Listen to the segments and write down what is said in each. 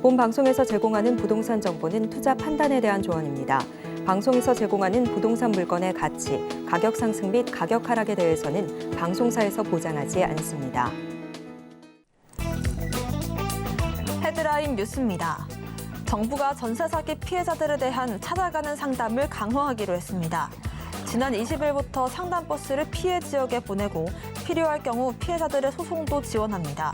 본 방송에서 제공하는 부동산 정보는 투자 판단에 대한 조언입니다. 방송에서 제공하는 부동산 물건의 가치, 가격 상승 및 가격 하락에 대해서는 방송사에서 보장하지 않습니다. 헤드라인 뉴스입니다. 정부가 전세 사기 피해자들에 대한 찾아가는 상담을 강화하기로 했습니다. 지난 20일부터 상담버스를 피해 지역에 보내고 필요할 경우 피해자들의 소송도 지원합니다.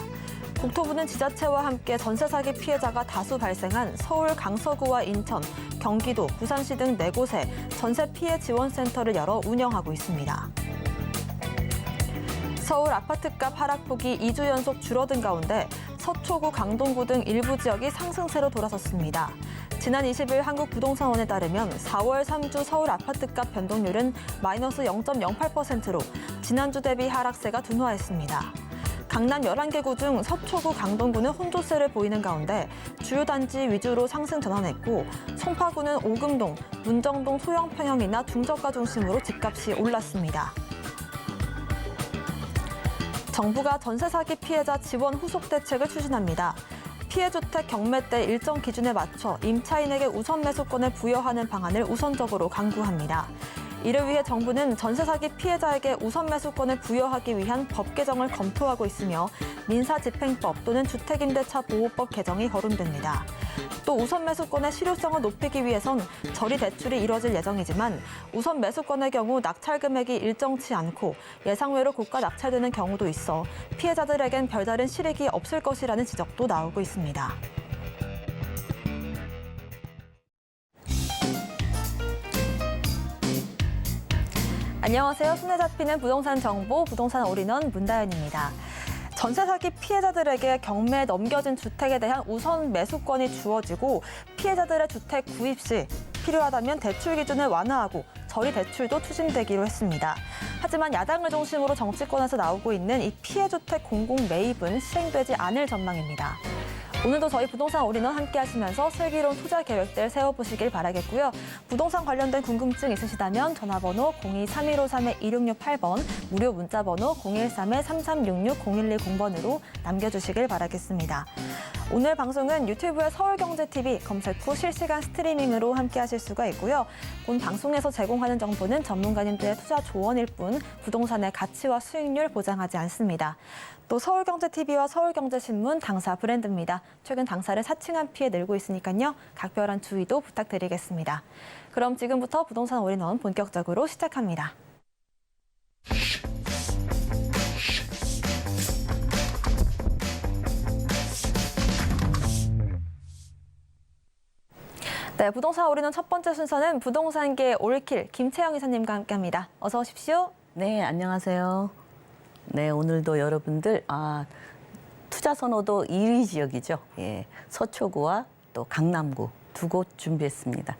국토부는 지자체와 함께 전세 사기 피해자가 다수 발생한 서울 강서구와 인천, 경기도, 부산시 등 4곳에 전세 피해 지원센터를 열어 운영하고 있습니다. 서울 아파트값 하락폭이 2주 연속 줄어든 가운데 서초구, 강동구 등 일부 지역이 상승세로 돌아섰습니다. 지난 20일 한국부동산원에 따르면 4월 3주 서울 아파트값 변동률은 마이너스 0.08%로 지난주 대비 하락세가 둔화했습니다. 강남 11개 구 중 서초구, 강동구는 혼조세를 보이는 가운데 주요 단지 위주로 상승 전환했고 송파구는 오금동, 문정동 소형평형이나 중저가 중심으로 집값이 올랐습니다. 정부가 전세 사기 피해자 지원 후속 대책을 추진합니다. 피해주택 경매 때 일정 기준에 맞춰 임차인에게 우선 매수권을 부여하는 방안을 우선적으로 강구합니다. 이를 위해 정부는 전세 사기 피해자에게 우선 매수권을 부여하기 위한 법 개정을 검토하고 있으며 민사집행법 또는 주택임대차 보호법 개정이 거론됩니다. 또 우선 매수권의 실효성을 높이기 위해선 저리 대출이 이뤄질 예정이지만 우선 매수권의 경우 낙찰 금액이 일정치 않고 예상외로 고가 낙찰되는 경우도 있어 피해자들에겐 별다른 실익이 없을 것이라는 지적도 나오고 있습니다. 안녕하세요. 손에 잡히는 부동산 정보, 부동산 올인원 문다연입니다. 전세 사기 피해자들에게 경매에 넘겨진 주택에 대한 우선 매수권이 주어지고 피해자들의 주택 구입 시 필요하다면 대출 기준을 완화하고 저리 대출도 추진되기로 했습니다. 하지만 야당을 중심으로 정치권에서 나오고 있는 이 피해주택 공공 매입은 시행되지 않을 전망입니다. 오늘도 저희 부동산 올인원 함께 하시면서 슬기로운 투자 계획들 세워보시길 바라겠고요. 부동산 관련된 궁금증 있으시다면 전화번호 02-3153-2668번, 무료 문자번호 013-3366-0110번으로 남겨주시길 바라겠습니다. 오늘 방송은 유튜브의 서울경제TV 검색 후 실시간 스트리밍으로 함께 하실 수가 있고요. 본 방송에서 제공하는 정보는 전문가님들의 투자 조언일 뿐 부동산의 가치와 수익률 보장하지 않습니다. 또 서울경제TV와 서울경제신문 당사 브랜드입니다. 최근 당사를 사칭한 피해 늘고 있으니까요. 각별한 주의도 부탁드리겠습니다. 그럼 지금부터 부동산 올인원 본격적으로 시작합니다. 네, 부동산 올인원 첫 번째 순서는 부동산계 올킬 김채영 이사님과 함께합니다. 어서 오십시오. 네, 안녕하세요. 네, 오늘도 여러분들 투자 선호도 1위 지역이죠. 예, 서초구와 또 강남구 두 곳 준비했습니다.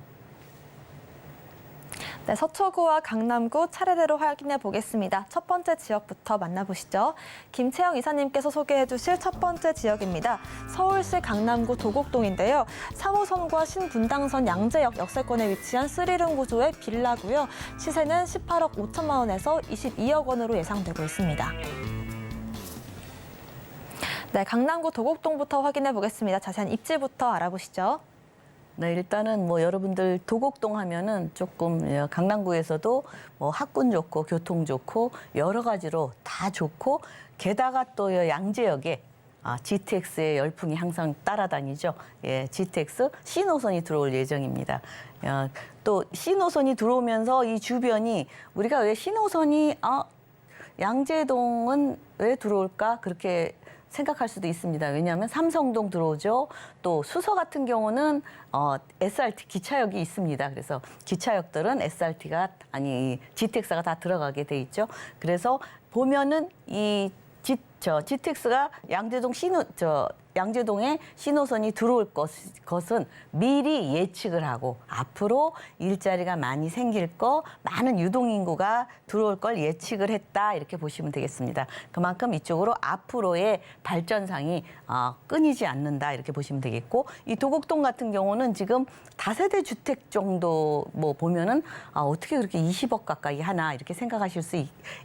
네, 서초구와 강남구 차례대로 확인해 보겠습니다. 첫 번째 지역부터 만나보시죠. 김채영 이사님께서 소개해 주실 첫 번째 지역입니다. 서울시 강남구 도곡동인데요. 3호선과 신분당선 양재역 역세권에 위치한 3룸 구조의 빌라고요. 시세는 18억 5천만 원에서 22억 원으로 예상되고 있습니다. 네, 강남구 도곡동부터 확인해 보겠습니다. 자세한 입지부터 알아보시죠. 네, 일단은 여러분들 도곡동 하면은 조금 강남구에서도 학군 좋고 교통 좋고 여러 가지로 다 좋고 게다가 또 양재역에 GTX의 열풍이 항상 따라다니죠. 예, GTX 신호선이 들어올 예정입니다. 또 신호선이 들어오면서 이 주변이 우리가 왜 신호선이 양재동은 왜 들어올까 그렇게 생각할 수도 있습니다. 왜냐하면 삼성동 들어오죠. 또 수서 같은 경우는 SRT 기차역이 있습니다. 그래서 기차역들은 GTX가 다 들어가게 돼 있죠. 그래서 보면은 GTX가 양재동에 신호선이 들어올 것은 미리 예측을 하고 앞으로 일자리가 많이 생길 거, 많은 유동인구가 들어올 걸 예측을 했다 이렇게 보시면 되겠습니다. 그만큼 이쪽으로 앞으로의 발전상이 끊이지 않는다 이렇게 보시면 되겠고 이 도곡동 같은 경우는 지금 다세대 주택 정도 보면은 어떻게 그렇게 20억 가까이 하나 이렇게 생각하실 수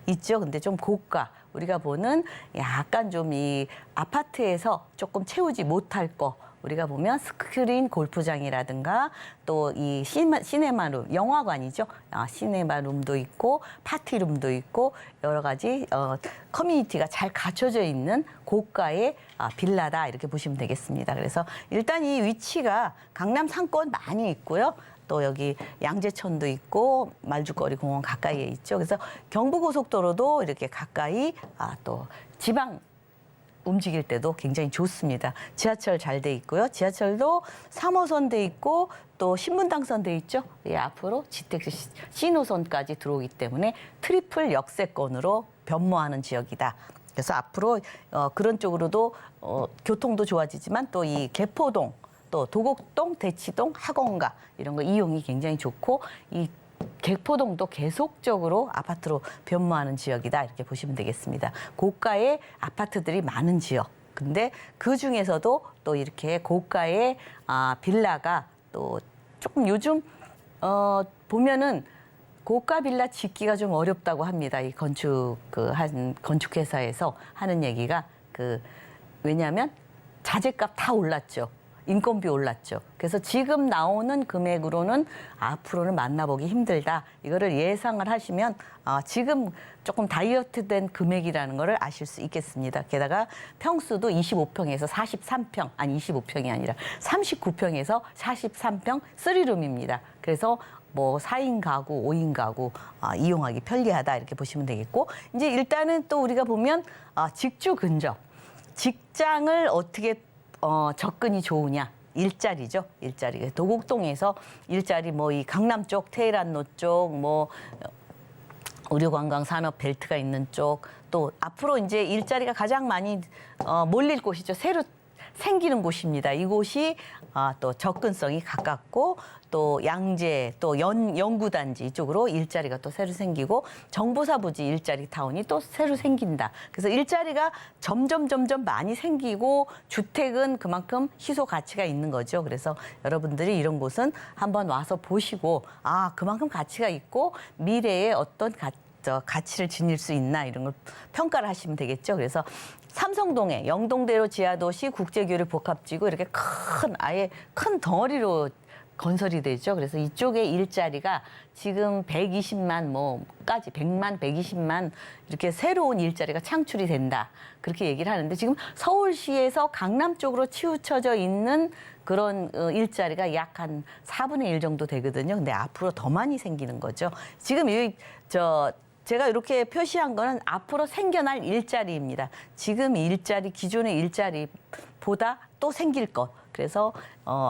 있죠. 근데 좀 고가 우리가 보는 약간 좀 이 아파트에서 조금 채우지 못할 거 우리가 보면 스크린 골프장이라든가 또 이 시네마룸, 영화관이죠. 시네마룸도 있고 파티룸도 있고 여러 가지 커뮤니티가 잘 갖춰져 있는 고가의 빌라다 이렇게 보시면 되겠습니다. 그래서 일단 이 위치가 강남 상권 많이 있고요. 또 여기 양재천도 있고 말죽거리 공원 가까이에 있죠. 그래서 경부고속도로도 이렇게 가까이 또 지방 움직일 때도 굉장히 좋습니다. 지하철 잘 돼 있고요. 지하철도 3호선 돼 있고 또 신분당선 돼 있죠. 예, 앞으로 지택 C노선까지 들어오기 때문에 트리플 역세권으로 변모하는 지역이다. 그래서 앞으로 그런 쪽으로도 교통도 좋아지지만 또 이 개포동, 또 도곡동, 대치동, 학원가 이런 거 이용이 굉장히 좋고 이 개포동도 계속적으로 아파트로 변모하는 지역이다 이렇게 보시면 되겠습니다. 고가의 아파트들이 많은 지역. 근데 그 중에서도 또 이렇게 고가의 빌라가 또 조금 요즘 보면은 고가 빌라 짓기가 좀 어렵다고 합니다. 이 한 건축회사에서 하는 얘기가 왜냐하면 자재값 다 올랐죠. 인건비 올랐죠. 그래서 지금 나오는 금액으로는 앞으로는 만나보기 힘들다. 이거를 예상을 하시면 지금 조금 다이어트된 금액이라는 거를 아실 수 있겠습니다. 게다가 평수도 25평에서 43평, 아니 25평이 아니라 39평에서 43평 3룸입니다. 그래서 뭐 4인 가구, 5인 가구 이용하기 편리하다 이렇게 보시면 되겠고 이제 일단은 또 우리가 보면 직주 근접, 직장을 어떻게 접근이 좋으냐. 일자리죠. 일자리. 도곡동에서 일자리 뭐 이 강남 쪽, 테헤란로 쪽, 뭐 의료관광 산업 벨트가 있는 쪽, 또 앞으로 이제 일자리가 가장 많이 몰릴 곳이죠. 새로 생기는 곳입니다. 이곳이 또 접근성이 가깝고 또 양재, 또 연구단지 이쪽으로 일자리가 또 새로 생기고 정보사 부지 일자리 타운이 또 새로 생긴다. 그래서 일자리가 점점 많이 생기고 주택은 그만큼 희소 가치가 있는 거죠. 그래서 여러분들이 이런 곳은 한번 와서 보시고 그만큼 가치가 있고 미래에 어떤 가치를 지닐 수 있나 이런 걸 평가를 하시면 되겠죠. 그래서 삼성동에 영동대로 지하도시 국제교류 복합지구 이렇게 아예 큰 덩어리로 건설이 되죠. 그래서 이쪽에 일자리가 지금 120만 뭐까지 100만, 120만 이렇게 새로운 일자리가 창출이 된다. 그렇게 얘기를 하는데 지금 서울시에서 강남 쪽으로 치우쳐져 있는 그런 일자리가 약 한 4분의 1 정도 되거든요. 근데 앞으로 더 많이 생기는 거죠. 지금 제가 이렇게 표시한 거는 앞으로 생겨날 일자리입니다. 지금 일자리, 기존의 일자리보다 또 생길 것. 그래서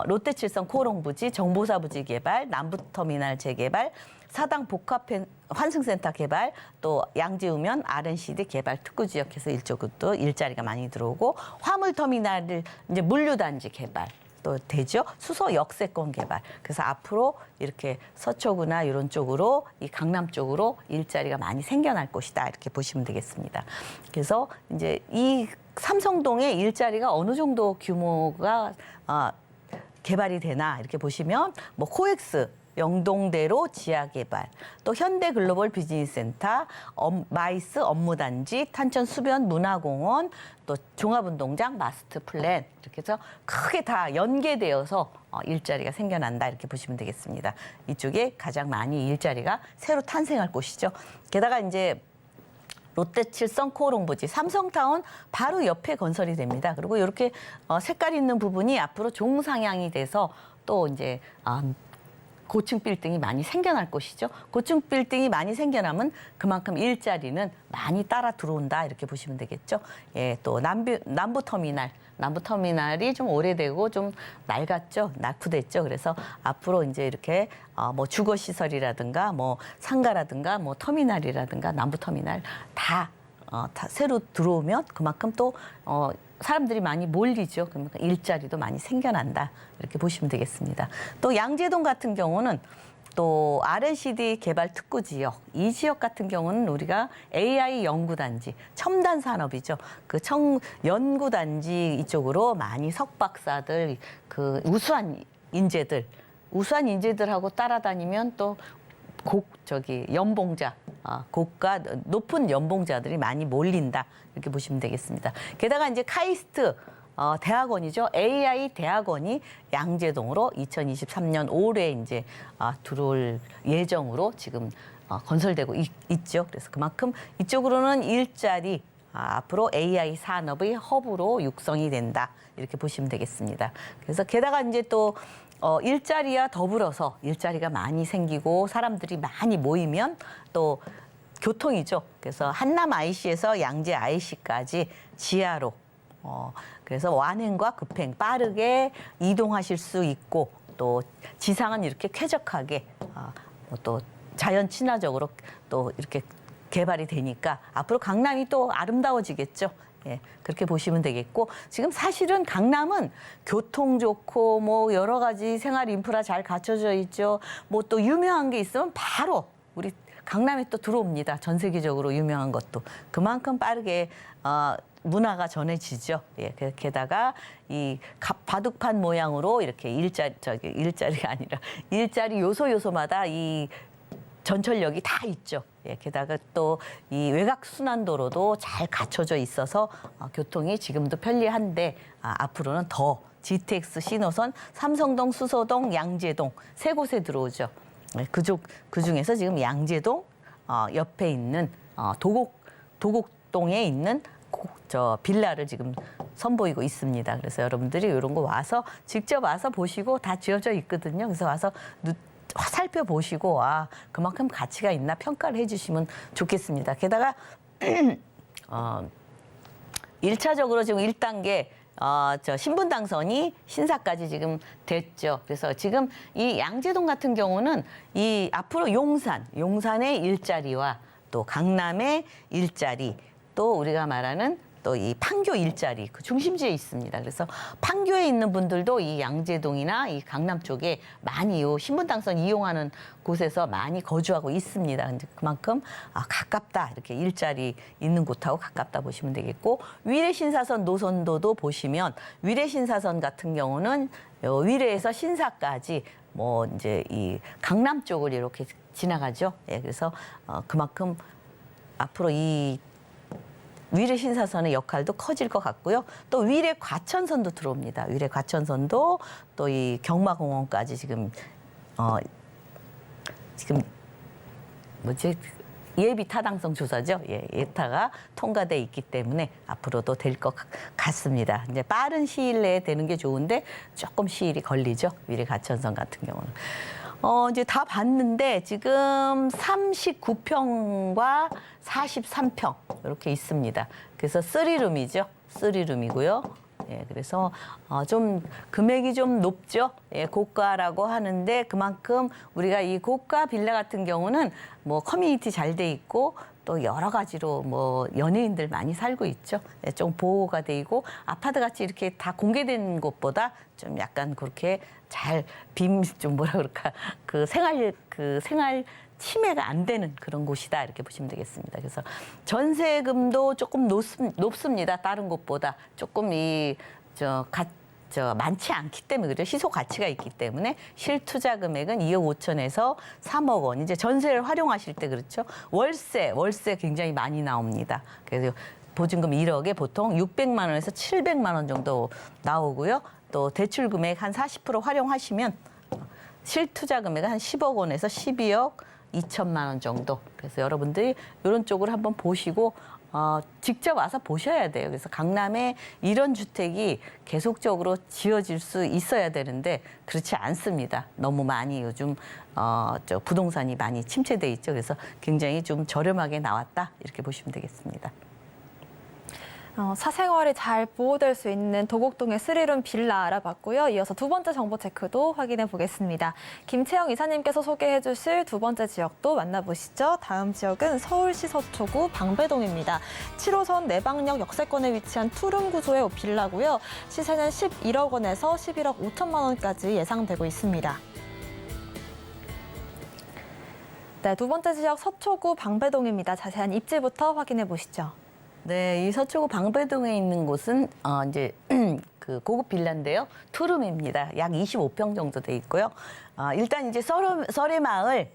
롯데칠성 코롱부지, 정보사부지 개발, 남부터미널 재개발, 사당 복합 환승센터 개발, 또 양재우면 R&CD 개발 특구지역에서 이쪽도 일자리가 많이 들어오고 화물터미널을 이제 물류단지 개발. 또 되죠. 수소 역세권 개발. 그래서 앞으로 이렇게 서초구나 이런 쪽으로 이 강남 쪽으로 일자리가 많이 생겨날 것이다. 이렇게 보시면 되겠습니다. 그래서 이제 이 삼성동의 일자리가 어느 정도 규모가 개발이 되나 이렇게 보시면 뭐 코엑스 영동대로 지하개발, 또 현대글로벌 비즈니스센터, 마이스 업무단지, 탄천수변 문화공원, 또 종합운동장 마스터 플랜 이렇게 해서 크게 다 연계되어서 일자리가 생겨난다 이렇게 보시면 되겠습니다. 이쪽에 가장 많이 일자리가 새로 탄생할 곳이죠. 게다가 이제 롯데칠성 코롱부지, 삼성타운 바로 옆에 건설이 됩니다. 그리고 이렇게 색깔 있는 부분이 앞으로 종상향이 돼서 또 이제 고층 빌딩이 많이 생겨날 것이죠. 고층 빌딩이 많이 생겨나면 그만큼 일자리는 많이 따라 들어온다 이렇게 보시면 되겠죠. 예, 또 남부터미널이 좀 오래되고 좀 낡았죠, 낙후됐죠. 그래서 앞으로 이제 이렇게 뭐 주거 시설이라든가 뭐 상가라든가 뭐 터미널이라든가 남부터미널 다 새로 들어오면 그만큼 또 사람들이 많이 몰리죠. 그러니까 일자리도 많이 생겨난다. 이렇게 보시면 되겠습니다. 또 양재동 같은 경우는 또 R&CD 개발 특구 지역, 이 지역 같은 경우는 우리가 AI 연구단지, 첨단 산업이죠. 그 연구단지 이쪽으로 많이 석박사들, 그 우수한 인재들하고 따라다니면 또 연봉자, 고가 높은 연봉자들이 많이 몰린다 이렇게 보시면 되겠습니다. 게다가 이제 카이스트 대학원이죠. AI 대학원이 양재동으로 2023년 올해 이제 들어올 예정으로 지금 건설되고 있죠. 그래서 그만큼 이쪽으로는 일자리 앞으로 AI 산업의 허브로 육성이 된다. 이렇게 보시면 되겠습니다. 그래서 게다가 이제 또 일자리와 더불어서 일자리가 많이 생기고 사람들이 많이 모이면 또 교통이죠. 그래서 한남 IC에서 양재 IC까지 지하로 그래서 완행과 급행 빠르게 이동하실 수 있고 또 지상은 이렇게 쾌적하게 또 자연 친화적으로 또 이렇게 개발이 되니까 앞으로 강남이 또 아름다워지겠죠. 예, 그렇게 보시면 되겠고 지금 사실은 강남은 교통 좋고 뭐 여러 가지 생활 인프라 잘 갖춰져 있죠. 뭐 또 유명한 게 있으면 바로 우리 강남에 또 들어옵니다. 전 세계적으로 유명한 것도 그만큼 빠르게 문화가 전해지죠. 예, 게다가 이 바둑판 모양으로 이렇게 일자리가 아니라 일자리 요소마다 이 전철역이 다 있죠. 예, 게다가 또 이 외곽 순환도로도 잘 갖춰져 있어서 교통이 지금도 편리한데 앞으로는 더 GTX 신호선 삼성동, 수서동, 양재동 세 곳에 들어오죠. 네, 그 중에서 지금 양재동 옆에 있는 도곡동에 있는 빌라를 지금 선보이고 있습니다. 그래서 여러분들이 이런 거 와서 직접 와서 보시고 다 지어져 있거든요. 그래서 와서 살펴보시고 그만큼 가치가 있나 평가를 해주시면 좋겠습니다. 게다가 1차적으로 지금 1단계 신분 당선이 신사까지 지금 됐죠. 그래서 지금 이 양재동 같은 경우는 이 앞으로 용산의 일자리와 또 강남의 일자리 또 우리가 말하는 또 이 판교 일자리 그 중심지에 있습니다. 그래서 판교에 있는 분들도 이 양재동이나 이 강남 쪽에 많이 신분 당선 이용하는 곳에서 많이 거주하고 있습니다. 이제 그만큼 가깝다 이렇게 일자리 있는 곳하고 가깝다 보시면 되겠고 위례 신사선 노선도도 보시면 위례 신사선 같은 경우는 위례에서 신사까지 뭐 이제 이 강남 쪽을 이렇게 지나가죠. 예, 그래서 그만큼 앞으로 이 위례 신사선의 역할도 커질 것 같고요. 또 위례 과천선도 들어옵니다. 위례 과천선도 또 이 경마공원까지 지금 예비 타당성 조사죠. 예, 예타가 통과돼 있기 때문에 앞으로도 될 것 같습니다. 이제 빠른 시일 내에 되는 게 좋은데 조금 시일이 걸리죠. 위례 과천선 같은 경우는. 이제 다 봤는데 지금 39평과 43평 이렇게 있습니다. 그래서 3룸이죠. 3룸이고요. 예, 그래서 좀 금액이 좀 높죠. 예, 고가라고 하는데 그만큼 우리가 이 고가 빌라 같은 경우는 뭐 커뮤니티 잘 돼 있고 또 여러 가지로 뭐 연예인들 많이 살고 있죠. 예, 좀 보호가 돼 있고 아파트 같이 이렇게 다 공개된 곳보다 좀 약간 그렇게 잘 좀 뭐라 그럴까 그 생활 침해가 안 되는 그런 곳이다 이렇게 보시면 되겠습니다. 그래서 전세금도 조금 높습니다. 다른 곳보다 조금 많지 않기 때문에 그죠. 희소 가치가 있기 때문에 실투자 금액은 2억 5천에서 3억 원. 이제 전세를 활용하실 때 그렇죠. 월세 굉장히 많이 나옵니다. 그래서 보증금 1억에 보통 600만 원에서 700만 원 정도 나오고요. 또 대출 금액 한 40% 활용하시면 실투자 금액은 한 10억 원에서 12억 2천만 원 정도. 그래서 여러분들이 이런 쪽을 한번 보시고 직접 와서 보셔야 돼요. 그래서 강남에 이런 주택이 계속적으로 지어질 수 있어야 되는데 그렇지 않습니다. 너무 많이 요즘 부동산이 많이 침체돼 있죠. 그래서 굉장히 좀 저렴하게 나왔다 이렇게 보시면 되겠습니다. 사생활이 잘 보호될 수 있는 도곡동의 3룸 빌라 알아봤고요. 이어서 두 번째 정보 체크도 확인해 보겠습니다. 김채영 이사님께서 소개해 주실 두 번째 지역도 만나보시죠. 다음 지역은 서울시 서초구 방배동입니다. 7호선 내방역 역세권에 위치한 투룸 구조의 빌라고요. 시세는 11억 원에서 11억 5천만 원까지 예상되고 있습니다. 네, 두 번째 지역 서초구 방배동입니다. 자세한 입지부터 확인해 보시죠. 네, 이 서초구 방배동에 있는 곳은 이제 그 고급 빌라인데요. 투룸입니다. 약 25평 정도 돼 있고요. 일단 이제 썰의 마을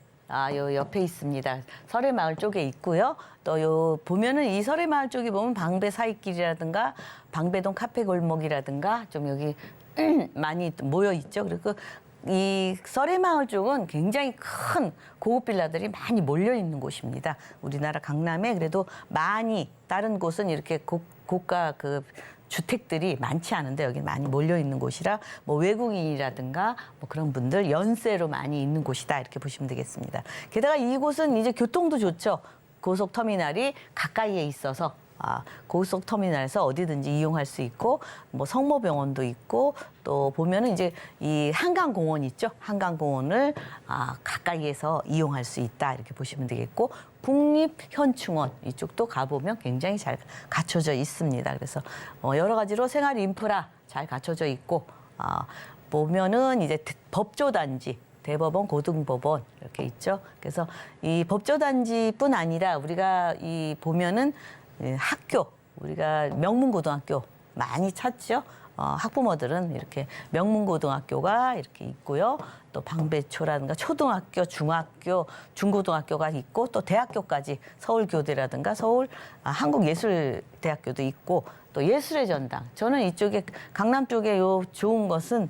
요 옆에 있습니다. 설해마을 쪽에 있고요. 또 요 보면은 이 설해마을 쪽에 보면 방배 사이길이라든가 방배동 카페 골목이라든가 좀 여기 많이 모여 있죠. 그리고 이 설해마을 쪽은 굉장히 큰 고급 빌라들이 많이 몰려 있는 곳입니다. 우리나라 강남에 그래도 많이 다른 곳은 이렇게 고가 그 주택들이 많지 않은데 여기 많이 몰려 있는 곳이라 뭐 외국인이라든가 뭐 그런 분들 연세로 많이 있는 곳이다 이렇게 보시면 되겠습니다. 게다가 이곳은 이제 교통도 좋죠. 고속터미널이 가까이에 있어서 고속터미널에서 어디든지 이용할 수 있고 뭐 성모병원도 있고 또 보면은 이제 이 한강공원 있죠. 한강공원을 가까이에서 이용할 수 있다 이렇게 보시면 되겠고 국립현충원 이쪽도 가보면 굉장히 잘 갖춰져 있습니다. 그래서 여러 가지로 생활 인프라 잘 갖춰져 있고 보면은 이제 법조단지 대법원, 고등법원 이렇게 있죠. 그래서 이 법조단지뿐 아니라 우리가 이 보면은 학교, 우리가 명문고등학교 많이 찾죠. 학부모들은 이렇게 명문고등학교가 이렇게 있고요. 또 방배초라든가 초등학교, 중학교, 중고등학교가 있고 또 대학교까지 서울교대라든가 서울 한국예술대학교도 있고 또 예술의 전당. 저는 이쪽에 강남 쪽에 요 좋은 것은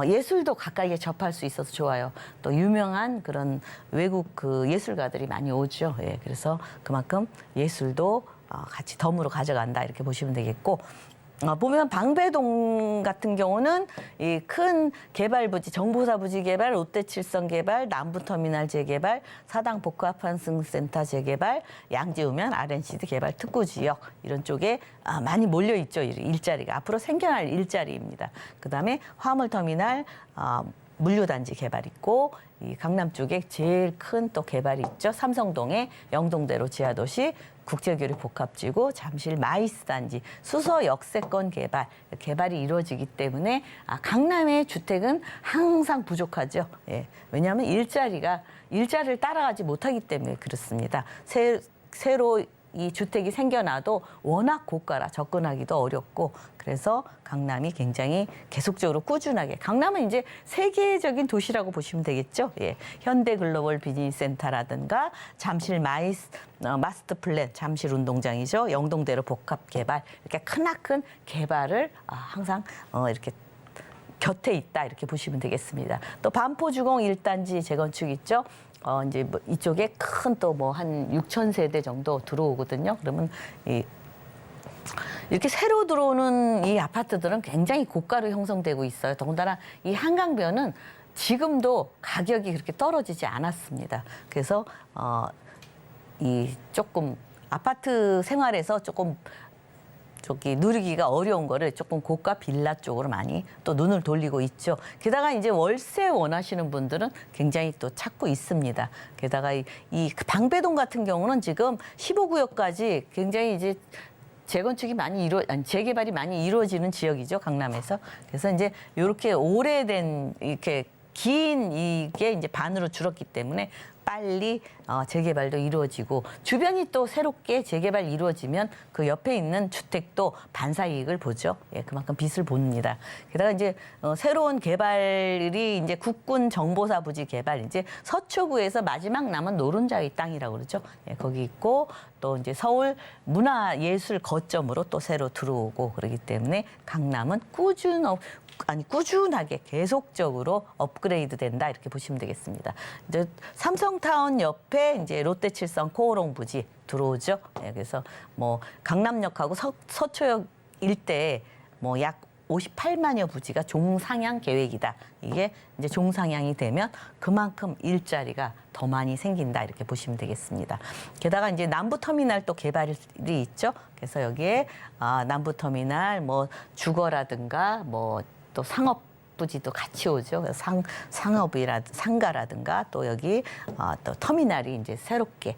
예술도 가까이에 접할 수 있어서 좋아요. 또 유명한 그런 외국 그 예술가들이 많이 오죠. 예, 그래서 그만큼 예술도 같이 덤으로 가져간다 이렇게 보시면 되겠고 보면 방배동 같은 경우는 이 큰 개발 부지, 정보사 부지 개발, 롯데칠성 개발, 남부터미널 재개발, 사당 복합환승센터 재개발, 양지우면 R&CD 개발 특구지역 이런 쪽에 많이 몰려 있죠. 일자리가 앞으로 생겨날 일자리입니다. 그다음에 화물터미널 물류단지 개발 있고 이 강남 쪽에 제일 큰 또 개발이 있죠. 삼성동에 영동대로 지하도시 국제교류 복합지구 잠실 마이스 단지 수서 역세권 개발이 이루어지기 때문에 강남의 주택은 항상 부족하죠. 예. 왜냐하면 일자리를 따라가지 못하기 때문에 그렇습니다. 새로 이 주택이 생겨나도 워낙 고가라 접근하기도 어렵고 그래서 강남이 굉장히 계속적으로 꾸준하게 강남은 이제 세계적인 도시라고 보시면 되겠죠. 예. 현대글로벌 비즈니스센터라든가 잠실 마스터 플랜 잠실 운동장이죠. 영동대로 복합 개발 이렇게 크나큰 개발을 항상 이렇게 곁에 있다 이렇게 보시면 되겠습니다. 또 반포주공 1단지 재건축 있죠. 이제 뭐 이쪽에 큰 또 뭐 한 6천 세대 정도 들어오거든요. 그러면 이렇게 새로 들어오는 이 아파트들은 굉장히 고가로 형성되고 있어요. 더군다나 이 한강변은 지금도 가격이 그렇게 떨어지지 않았습니다. 그래서 이 조금 아파트 생활에서 조금 누리기가 어려운 거를 조금 고가 빌라 쪽으로 많이 또 눈을 돌리고 있죠. 게다가 이제 월세 원하시는 분들은 굉장히 또 찾고 있습니다. 게다가 이 방배동 같은 경우는 지금 15구역까지 굉장히 이제 재개발이 많이 이루어지는 지역이죠. 강남에서. 그래서 이제 이렇게 오래된 이렇게 긴 이게 이제 반으로 줄었기 때문에 빨리 재개발도 이루어지고 주변이 또 새롭게 재개발 이루어지면 그 옆에 있는 주택도 반사이익을 보죠. 예, 그만큼 빚을 봅니다. 게다가 이제 새로운 개발이 이제 국군 정보사 부지 개발 이제 서초구에서 마지막 남은 노른자의 땅이라고 그러죠. 예, 거기 있고 또 이제 서울 문화예술 거점으로 또 새로 들어오고 그러기 때문에 강남은 꾸준하게 계속적으로 업그레이드 된다 이렇게 보시면 되겠습니다. 이제 삼성타운 옆에 이제 롯데칠성 코오롱 부지 들어오죠. 네, 그래서 뭐 강남역하고 서초역 일대에 뭐 약 58만여 부지가 종상향 계획이다. 이게 이제 종상향이 되면 그만큼 일자리가 더 많이 생긴다 이렇게 보시면 되겠습니다. 게다가 이제 남부터미널 또 개발이 있죠. 그래서 여기에 남부터미널 뭐 주거라든가 뭐 또 상업 부지도 같이 오죠. 상가라든가 또 여기 또 터미널이 이제 새롭게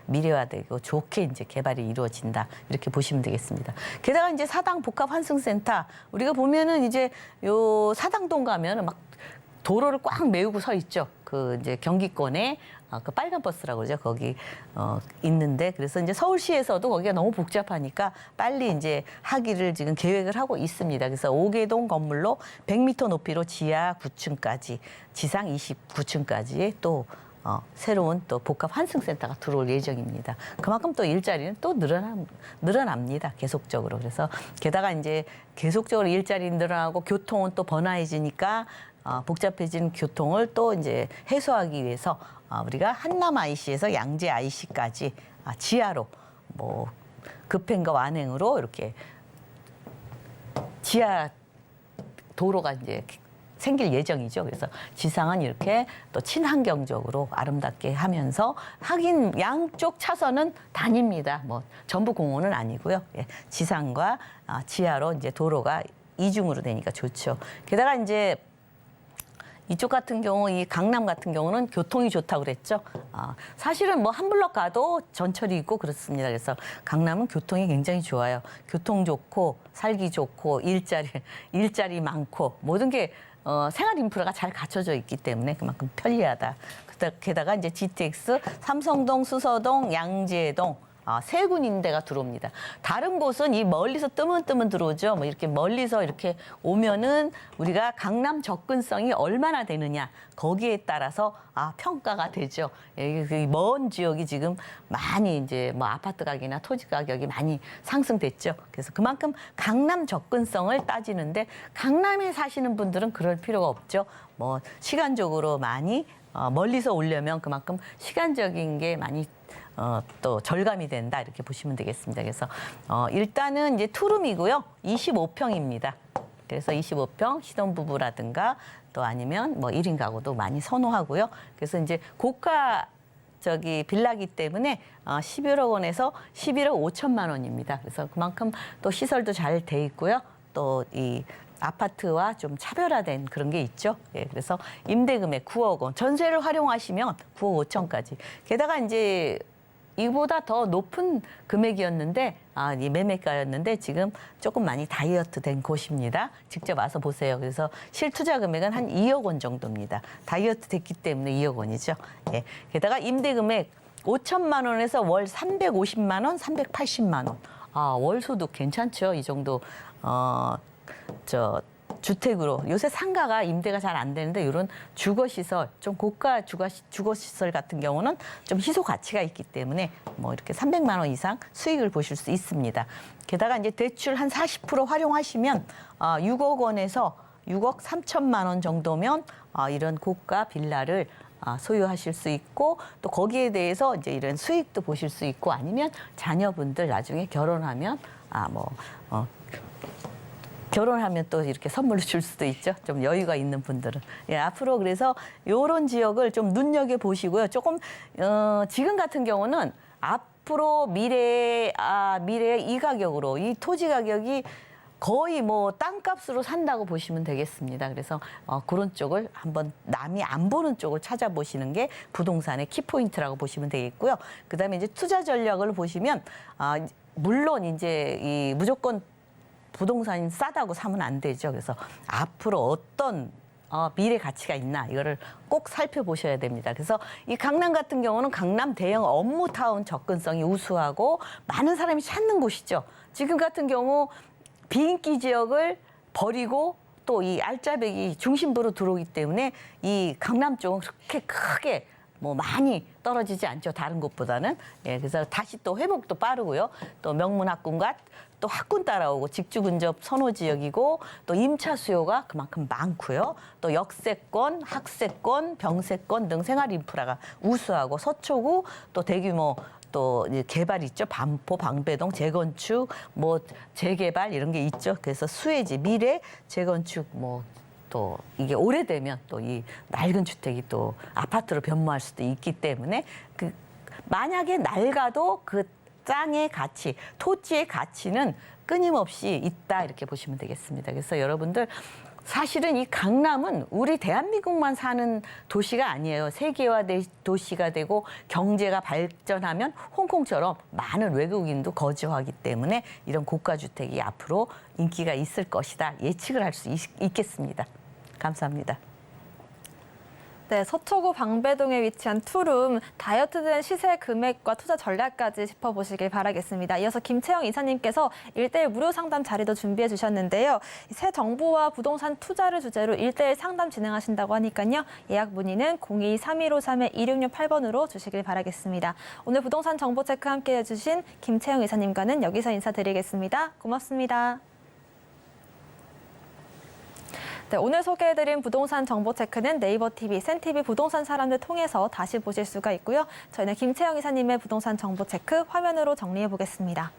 미래화되고 좋게 이제 개발이 이루어진다 이렇게 보시면 되겠습니다. 게다가 이제 사당 복합 환승센터 우리가 보면은 이제 요 사당동 가면은 막 도로를 꽉 메우고 서 있죠. 그 이제 경기권에 그 빨간 버스라고 그러죠. 거기 있는데 그래서 이제 서울시에서도 거기가 너무 복잡하니까 빨리 이제 하기를 지금 계획을 하고 있습니다. 그래서 5개동 건물로 100m 높이로 지하 9층까지, 지상 29층까지 또 새로운 또 복합 환승센터가 들어올 예정입니다. 그만큼 또 일자리는 또 늘어납니다. 계속적으로. 그래서 게다가 이제 계속적으로 일자리 늘어나고 교통은 또 번화해지니까 복잡해진 교통을 또 이제 해소하기 위해서 우리가 한남 IC에서 양재 IC까지 지하로 뭐 급행과 완행으로 이렇게 지하 도로가 이제 생길 예정이죠. 그래서 지상은 이렇게 또 친환경적으로 아름답게 하면서 하긴 양쪽 차선은 다닙니다. 뭐 전부 공원은 아니고요. 예, 지상과 지하로 이제 도로가 이중으로 되니까 좋죠. 게다가 이제 이쪽 같은 경우, 이 강남 같은 경우는 교통이 좋다고 그랬죠. 사실은 뭐 한 블럭 가도 전철이 있고 그렇습니다. 그래서 강남은 교통이 굉장히 좋아요. 교통 좋고 살기 좋고 일자리 많고 모든 게 생활 인프라가 잘 갖춰져 있기 때문에 그만큼 편리하다. 게다가 이제 GTX, 삼성동, 수서동, 양재동 세 군인대가 들어옵니다. 다른 곳은 이 멀리서 뜨문뜨문 들어오죠. 뭐 이렇게 멀리서 이렇게 오면은 우리가 강남 접근성이 얼마나 되느냐 거기에 따라서 평가가 되죠. 먼 지역이 지금 많이 이제 뭐 아파트 가격이나 토지 가격이 많이 상승됐죠. 그래서 그만큼 강남 접근성을 따지는데 강남에 사시는 분들은 그럴 필요가 없죠. 뭐 시간적으로 많이 멀리서 오려면 그만큼 시간적인 게 많이 또 절감이 된다 이렇게 보시면 되겠습니다. 그래서 일단은 이제 투룸이고요. 25평입니다. 그래서 25평 신혼부부라든가 또 아니면 뭐 1인 가구도 많이 선호하고요. 그래서 이제 고가 빌라기 때문에 11억 원에서 11억 5천만 원입니다. 그래서 그만큼 또 시설도 잘 돼 있고요. 또 이 아파트와 좀 차별화된 그런 게 있죠. 예, 그래서 임대금액 9억 원, 전세를 활용하시면 9억 5천까지. 게다가 이제 이보다 더 높은 금액이었는데 이 매매가였는데 지금 조금 많이 다이어트 된 곳입니다. 직접 와서 보세요. 그래서 실투자 금액은 한 2억 원 정도입니다. 다이어트 됐기 때문에 2억 원이죠. 예. 게다가 임대금액 5천만 원에서 월 350만 원, 380만 원. 월 소득 괜찮죠. 이 정도 주택으로 요새 상가가 임대가 잘 안 되는데 이런 주거시설 좀 고가 주거시설 같은 경우는 좀 희소 가치가 있기 때문에 뭐 이렇게 300만 원 이상 수익을 보실 수 있습니다. 게다가 이제 대출 한 40% 활용하시면 6억 원에서 6억 3천만 원 정도면 이런 고가 빌라를 소유하실 수 있고 또 거기에 대해서 이제 이런 수익도 보실 수 있고 아니면 자녀분들 나중에 결혼하면 결혼하면 또 이렇게 선물로 줄 수도 있죠. 좀 여유가 있는 분들은. 예, 앞으로 그래서 요런 지역을 좀 눈여겨보시고요. 조금, 지금 같은 경우는 앞으로 미래에 이 가격으로 이 토지 가격이 거의 뭐 땅값으로 산다고 보시면 되겠습니다. 그래서 그런 쪽을 한번 남이 안 보는 쪽을 찾아보시는 게 부동산의 키포인트라고 보시면 되겠고요. 그다음에 이제 투자 전략을 보시면 물론 이제 이 무조건 부동산이 싸다고 사면 안 되죠. 그래서 앞으로 어떤 미래 가치가 있나 이거를 꼭 살펴보셔야 됩니다. 그래서 이 강남 같은 경우는 강남 대형 업무타운 접근성이 우수하고 많은 사람이 찾는 곳이죠. 지금 같은 경우 비인기 지역을 버리고 또 이 알짜배기 중심부로 들어오기 때문에 이 강남 쪽은 그렇게 크게 뭐 많이 떨어지지 않죠. 다른 곳보다는. 예, 그래서 다시 또 회복도 빠르고요. 또 명문 학군과 또 학군 따라오고 직주 근접 선호 지역이고 또 임차 수요가 그만큼 많고요. 또 역세권, 학세권, 병세권 등 생활 인프라가 우수하고 서초구 또 대규모 또 개발 있죠. 반포, 방배동, 재건축, 뭐 재개발 이런 게 있죠. 그래서 수혜지, 미래, 재건축 또 이게 오래되면 또 이 낡은 주택이 또 아파트로 변모할 수도 있기 때문에 만약에 낡아도 그 땅의 가치, 토지의 가치는 끊임없이 있다 이렇게 보시면 되겠습니다. 그래서 여러분들 사실은 이 강남은 우리 대한민국만 사는 도시가 아니에요. 세계화 도시가 되고 경제가 발전하면 홍콩처럼 많은 외국인도 거주하기 때문에 이런 고가 주택이 앞으로 인기가 있을 것이다 예측을 할 수 있겠습니다. 감사합니다. 네, 서초구 방배동에 위치한 투룸, 다이어트된 시세 금액과 투자 전략까지 짚어보시길 바라겠습니다. 이어서 김채영 이사님께서 1:1 무료 상담 자리도 준비해 주셨는데요. 새 정부와 부동산 투자를 주제로 1:1 상담 진행하신다고 하니까요. 예약 문의는 02-3153-2668번으로 주시길 바라겠습니다. 오늘 부동산 정보 체크 함께해 주신 김채영 이사님과는 여기서 인사드리겠습니다. 고맙습니다. 네, 오늘 소개해드린 부동산 정보 체크는 네이버 TV, 센TV 부동산 사람들 통해서 다시 보실 수가 있고요. 저희는 김채영 이사님의 부동산 정보 체크 화면으로 정리해 보겠습니다.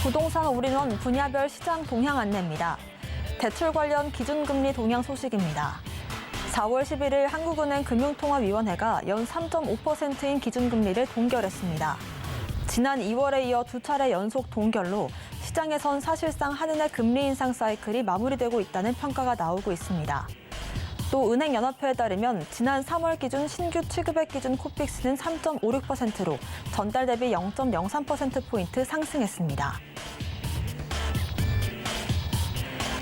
부동산 올인원 분야별 시장 동향 안내입니다. 대출 관련 기준금리 동향 소식입니다. 4월 11일 한국은행 금융통화위원회가 연 3.5%인 기준금리를 동결했습니다. 지난 2월에 이어 두 차례 연속 동결로 시장에선 사실상 한은의 금리 인상 사이클이 마무리되고 있다는 평가가 나오고 있습니다. 또 은행연합회에 따르면 지난 3월 기준 신규 취급액 기준 코픽스는 3.56%로 전달 대비 0.03%포인트 상승했습니다.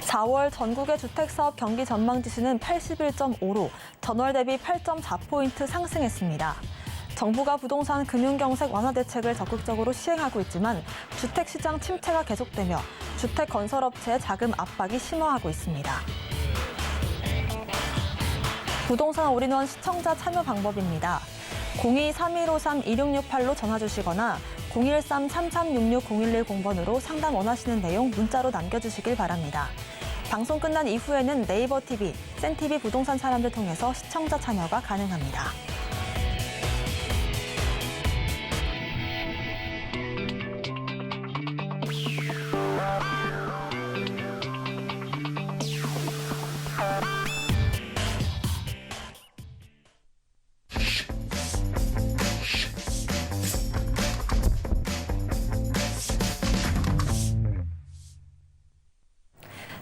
4월 전국의 주택사업 경기 전망 지수는 81.5로 전월 대비 8.4포인트 상승했습니다. 정부가 부동산 금융경색 완화 대책을 적극적으로 시행하고 있지만 주택시장 침체가 계속되며 주택건설업체의 자금 압박이 심화하고 있습니다. 부동산 올인원 시청자 참여 방법입니다. 02-3153-2668로 전화 주시거나 013-3366-0110번으로 상담 원하시는 내용 문자로 남겨주시길 바랍니다. 방송 끝난 이후에는 네이버 TV, 센TV 부동산 사람들 통해서 시청자 참여가 가능합니다.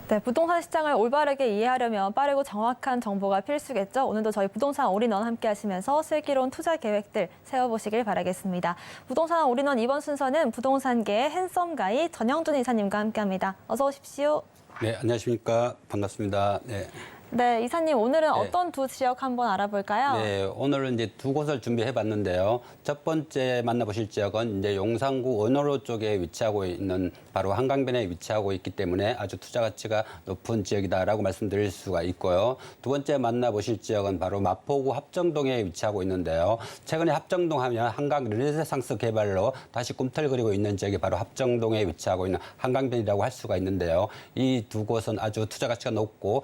네, 부동산 시장을 올바르게 이해하려면 빠르고 정확한 정보가 필수겠죠. 오늘도 저희 부동산 올인원 함께 하시면서 슬기로운 투자 계획들 세워보시길 바라겠습니다. 부동산 올인원 이번 순서는 부동산계의 핸섬 가이 전영준 이사님과 함께합니다. 어서 오십시오. 네, 안녕하십니까. 반갑습니다. 네. 네, 이사님 오늘은 어떤 두 지역 한번 알아볼까요? 네, 오늘은 이제 두 곳을 준비해 봤는데요. 첫 번째 만나보실 지역은 이제 용산구 원호로 쪽에 위치하고 있는 바로 한강변에 위치하고 있기 때문에 아주 투자 가치가 높은 지역이다라고 말씀드릴 수가 있고요. 두 번째 만나보실 지역은 바로 마포구 합정동에 위치하고 있는데요. 최근에 합정동 하면 한강 르네상스 개발로 다시 꿈틀거리고 있는 지역이 바로 합정동에 위치하고 있는 한강변이라고 할 수가 있는데요. 이 두 곳은 아주 투자 가치가 높고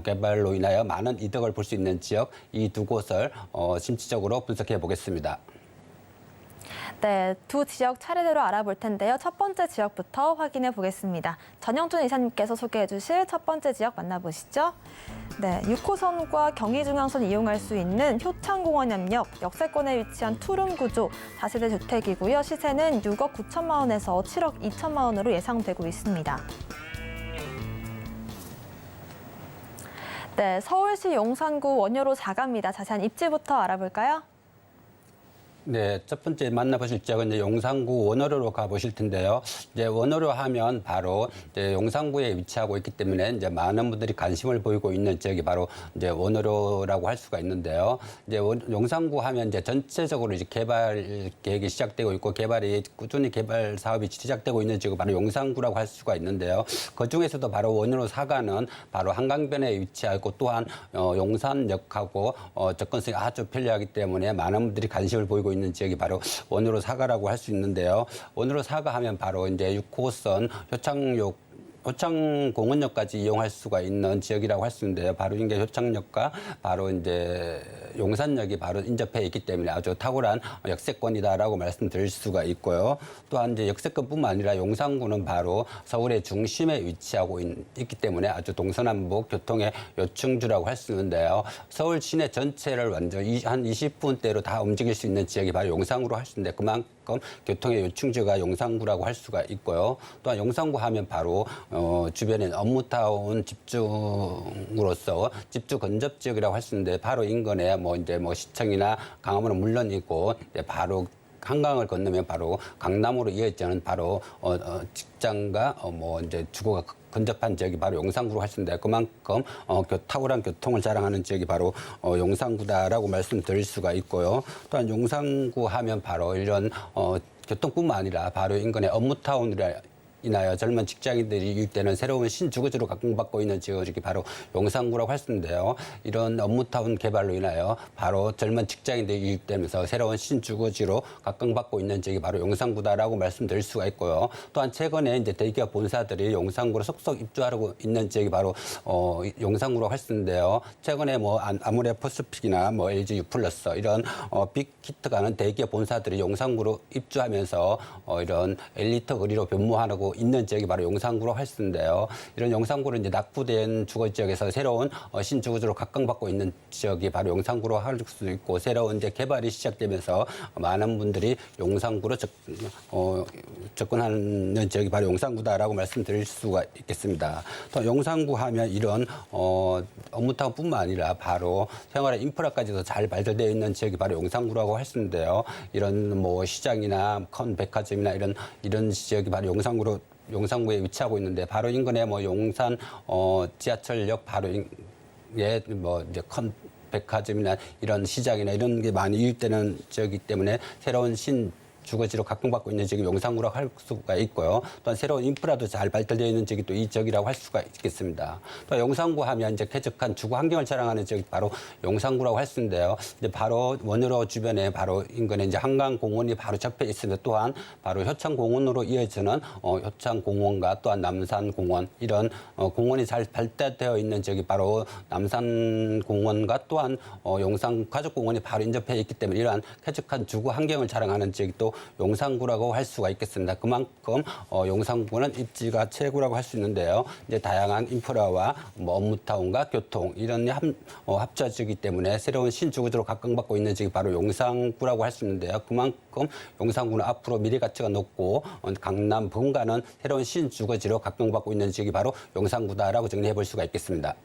개발로 인하여 많은 이득을 볼 수 있는 지역, 이 두 곳을 심층적으로 분석해 보겠습니다. 네, 두 지역 차례대로 알아볼 텐데요. 첫 번째 지역부터 확인해 보겠습니다. 전영준 이사님께서 소개해 주실 첫 번째 지역 만나보시죠. 네, 6호선과 경의중앙선 이용할 수 있는 효창공원역역 역세권에 위치한 투룸 구조 다세대 주택이고요. 시세는 6억 9천만 원에서 7억 2천만 원으로 예상되고 있습니다. 네, 서울시 용산구 원효로 4가입니다. 자세한 입지부터 알아볼까요? 네, 첫 번째 만나보실 지역은 이제 용산구 원효로로 가보실 텐데요. 이제 원효로 하면 바로 이제 용산구에 위치하고 있기 때문에 이제 많은 분들이 관심을 보이고 있는 지역이 바로 이제 원효로라고 할 수가 있는데요. 이제 용산구 하면 이제 전체적으로 이제 개발 계획이 시작되고 있고 개발이 꾸준히 개발 사업이 시작되고 있는 지역이 바로 용산구라고 할 수가 있는데요. 그 중에서도 바로 원효로 4가는 바로 한강변에 위치하고 또한 용산역하고 접근성이 아주 편리하기 때문에 많은 분들이 관심을 보이고 있는 지역이 바로 원효로 4가라고 할 수 있는데요. 원효로 4가 하면 바로 이제 6호선 효창공원역까지 이용할 수가 있는 지역이라고 할 수 있는데요. 바로 이게 효창역과 바로 이제 용산역이 바로 인접해 있기 때문에 아주 탁월한 역세권이다라고 말씀드릴 수가 있고요. 또한 이제 역세권뿐만 아니라 용산구는 바로 서울의 중심에 위치하고 있기 때문에 아주 동서남북 교통의 요충지라고 할 수 있는데요. 서울 시내 전체를 완전 한 20분대로 다 움직일 수 있는 지역이 바로 용산구로 할 수 있는데 그만큼 교통의 요충지가 용산구라고 할 수가 있고요. 또한 용산구 하면 바로 주변에 업무타운 집중으로서 집주 근접 지역이라고 할 수 있는데 바로 인근에 뭐 시청이나 강화문은 물론이고 바로 한강을 건너면 바로 강남으로 이어지는 바로 직장과 이제 주거가 근접한 지역이 바로 용산구로 할 수 있는데 그만큼 탁월한 교통을 자랑하는 지역이 바로 용산구다라고 말씀드릴 수가 있고요. 또한 용산구 하면 바로 이런 교통뿐만 아니라 바로 인근의 업무타운이라 인하여 젊은 직장인들이 유입되는 새로운 신주거지로 각광받고 있는 지역이 바로 용산구라고 할 수 있는데요. 이런 업무타운 개발로 인하여 바로 젊은 직장인들이 유입되면서 새로운 신주거지로 각광받고 있는 지역이 바로 용산구다라고 말씀드릴 수가 있고요. 또한 최근에 이제 대기업 본사들이 용산구로 속속 입주하고 있는 지역이 바로 용산구라고 할 수 있는데요. 최근에 아모레퍼시픽이나 LG 유플러스 이런 빅히트가는 대기업 본사들이 용산구로 입주하면서 이런 엘리트 거리로 변모하고 있는 지역이 바로 용산구로 할 수 있는데요. 이런 용산구는 이제 낙후된 주거 지역에서 새로운 신주거지로 각광받고 있는 지역이 바로 용산구로 할 수 있고 새로운 이제 개발이 시작되면서 많은 분들이 용산구로 접근하는 지역이 바로 용산구다라고 말씀드릴 수가 있겠습니다. 또 용산구 하면 이런 업무타운뿐만 아니라 바로 생활의 인프라까지도 잘 발달되어 있는 지역이 바로 용산구라고 할 수 있는데요. 이런 시장이나 큰 백화점이나 이런 지역이 바로 용산구에 위치하고 있는데 바로 인근에 용산 지하철역 바로 이제 큰 백화점이나 이런 시장이나 이런 게 많이 유입되는 지역이기 때문에 새로운 주거지로 각광받고 있는 지역이 용산구라고 할 수가 있고요. 또한 새로운 인프라도 잘 발달되어 있는 지역이 또 이 지역이라고 할 수가 있겠습니다. 또 용산구 하면 이제 쾌적한 주거 환경을 자랑하는 지역이 바로 용산구라고 할 수 있는데요. 이제 바로 원효로 주변에 바로 인근에 이제 한강공원이 바로 접해 있으며 또한 바로 효창공원으로 이어지는 효창공원과 또한 남산공원 이런 공원이 잘 발달되어 있는 지역이 바로 남산공원과 또한 용산가족공원이 바로 인접해 있기 때문에 이러한 쾌적한 주거 환경을 자랑하는 지역이 또 용산구라고 할 수가 있겠습니다. 그만큼 용산구는 입지가 최고라고 할 수 있는데요. 이제 다양한 인프라와 업무타운과 교통 이런 합쳐지기 때문에 새로운 신주거지로 각광받고 있는 지역이 바로 용산구라고 할 수 있는데요. 그만큼 용산구는 앞으로 미래 가치가 높고 강남 본가는 새로운 신주거지로 각광받고 있는 지역이 바로 용산구다라고 정리해 볼 수가 있겠습니다.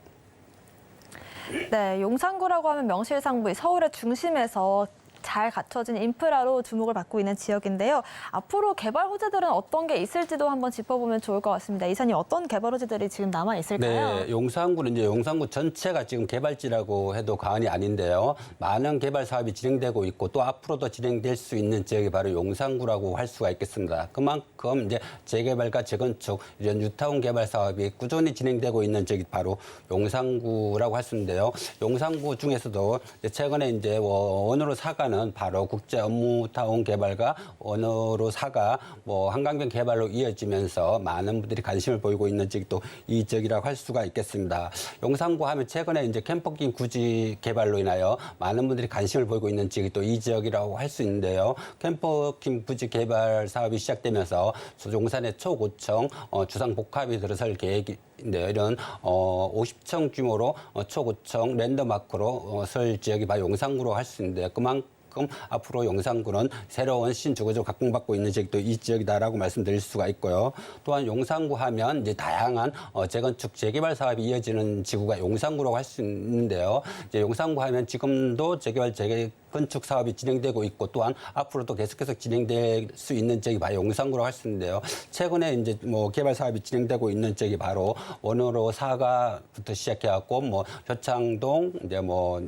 네, 용산구라고 하면 명실상부 서울의 중심에서 잘 갖춰진 인프라로 주목을 받고 있는 지역인데요. 앞으로 개발 호재들은 어떤 게 있을지도 한번 짚어보면 좋을 것 같습니다. 이사님, 어떤 개발 호재들이 지금 남아 있을까요? 네, 용산구는 이제 용산구 전체가 지금 개발지라고 해도 과언이 아닌데요. 많은 개발 사업이 진행되고 있고 또 앞으로도 진행될 수 있는 지역이 바로 용산구라고 할 수가 있겠습니다. 그만큼 이제 재개발과 재건축 이런 뉴타운 개발 사업이 꾸준히 진행되고 있는 지역이 바로 용산구라고 할 수 있는데요. 용산구 중에서도 최근에 이제 원효로 4가는 사가는 바로 국제 업무타운 개발과 원어로 사가 뭐 한강변 개발로 이어지면서 많은 분들이 관심을 보이고 있는 지역이 또 이 지역이라고 할 수가 있겠습니다. 용산구 하면 최근에 이제 캠퍼킹 구지 개발로 인하여 많은 분들이 관심을 보이고 있는 지역이 또 이 지역이라고 할 수 있는데요. 캠퍼킹 부지 개발 사업이 시작되면서 용산의 초고층 주상 복합이 들어설 계획인데요. 이런 50층 규모로 초고층 랜드마크로 설 지역이 바로 용산구로 할 수 있는데 그만큼 앞으로 용산구는 새로운 신주거지로 각광받고 있는 지역도 이 지역이다라고 말씀드릴 수가 있고요. 또한 용산구 하면 이제 다양한 재건축 재개발 사업이 이어지는 지구가 용산구라고 할 수 있는데요. 이제 용산구 하면 지금도 재개발 재건축 사업이 진행되고 있고 또한 앞으로도 계속해서 진행될 수 있는 지역이 바로 용산구라고 할 수 있는데요. 최근에 이제 뭐 개발 사업이 진행되고 있는 지역이 바로 원으로 사가부터 시작해갖고 뭐 효창동 이제 뭐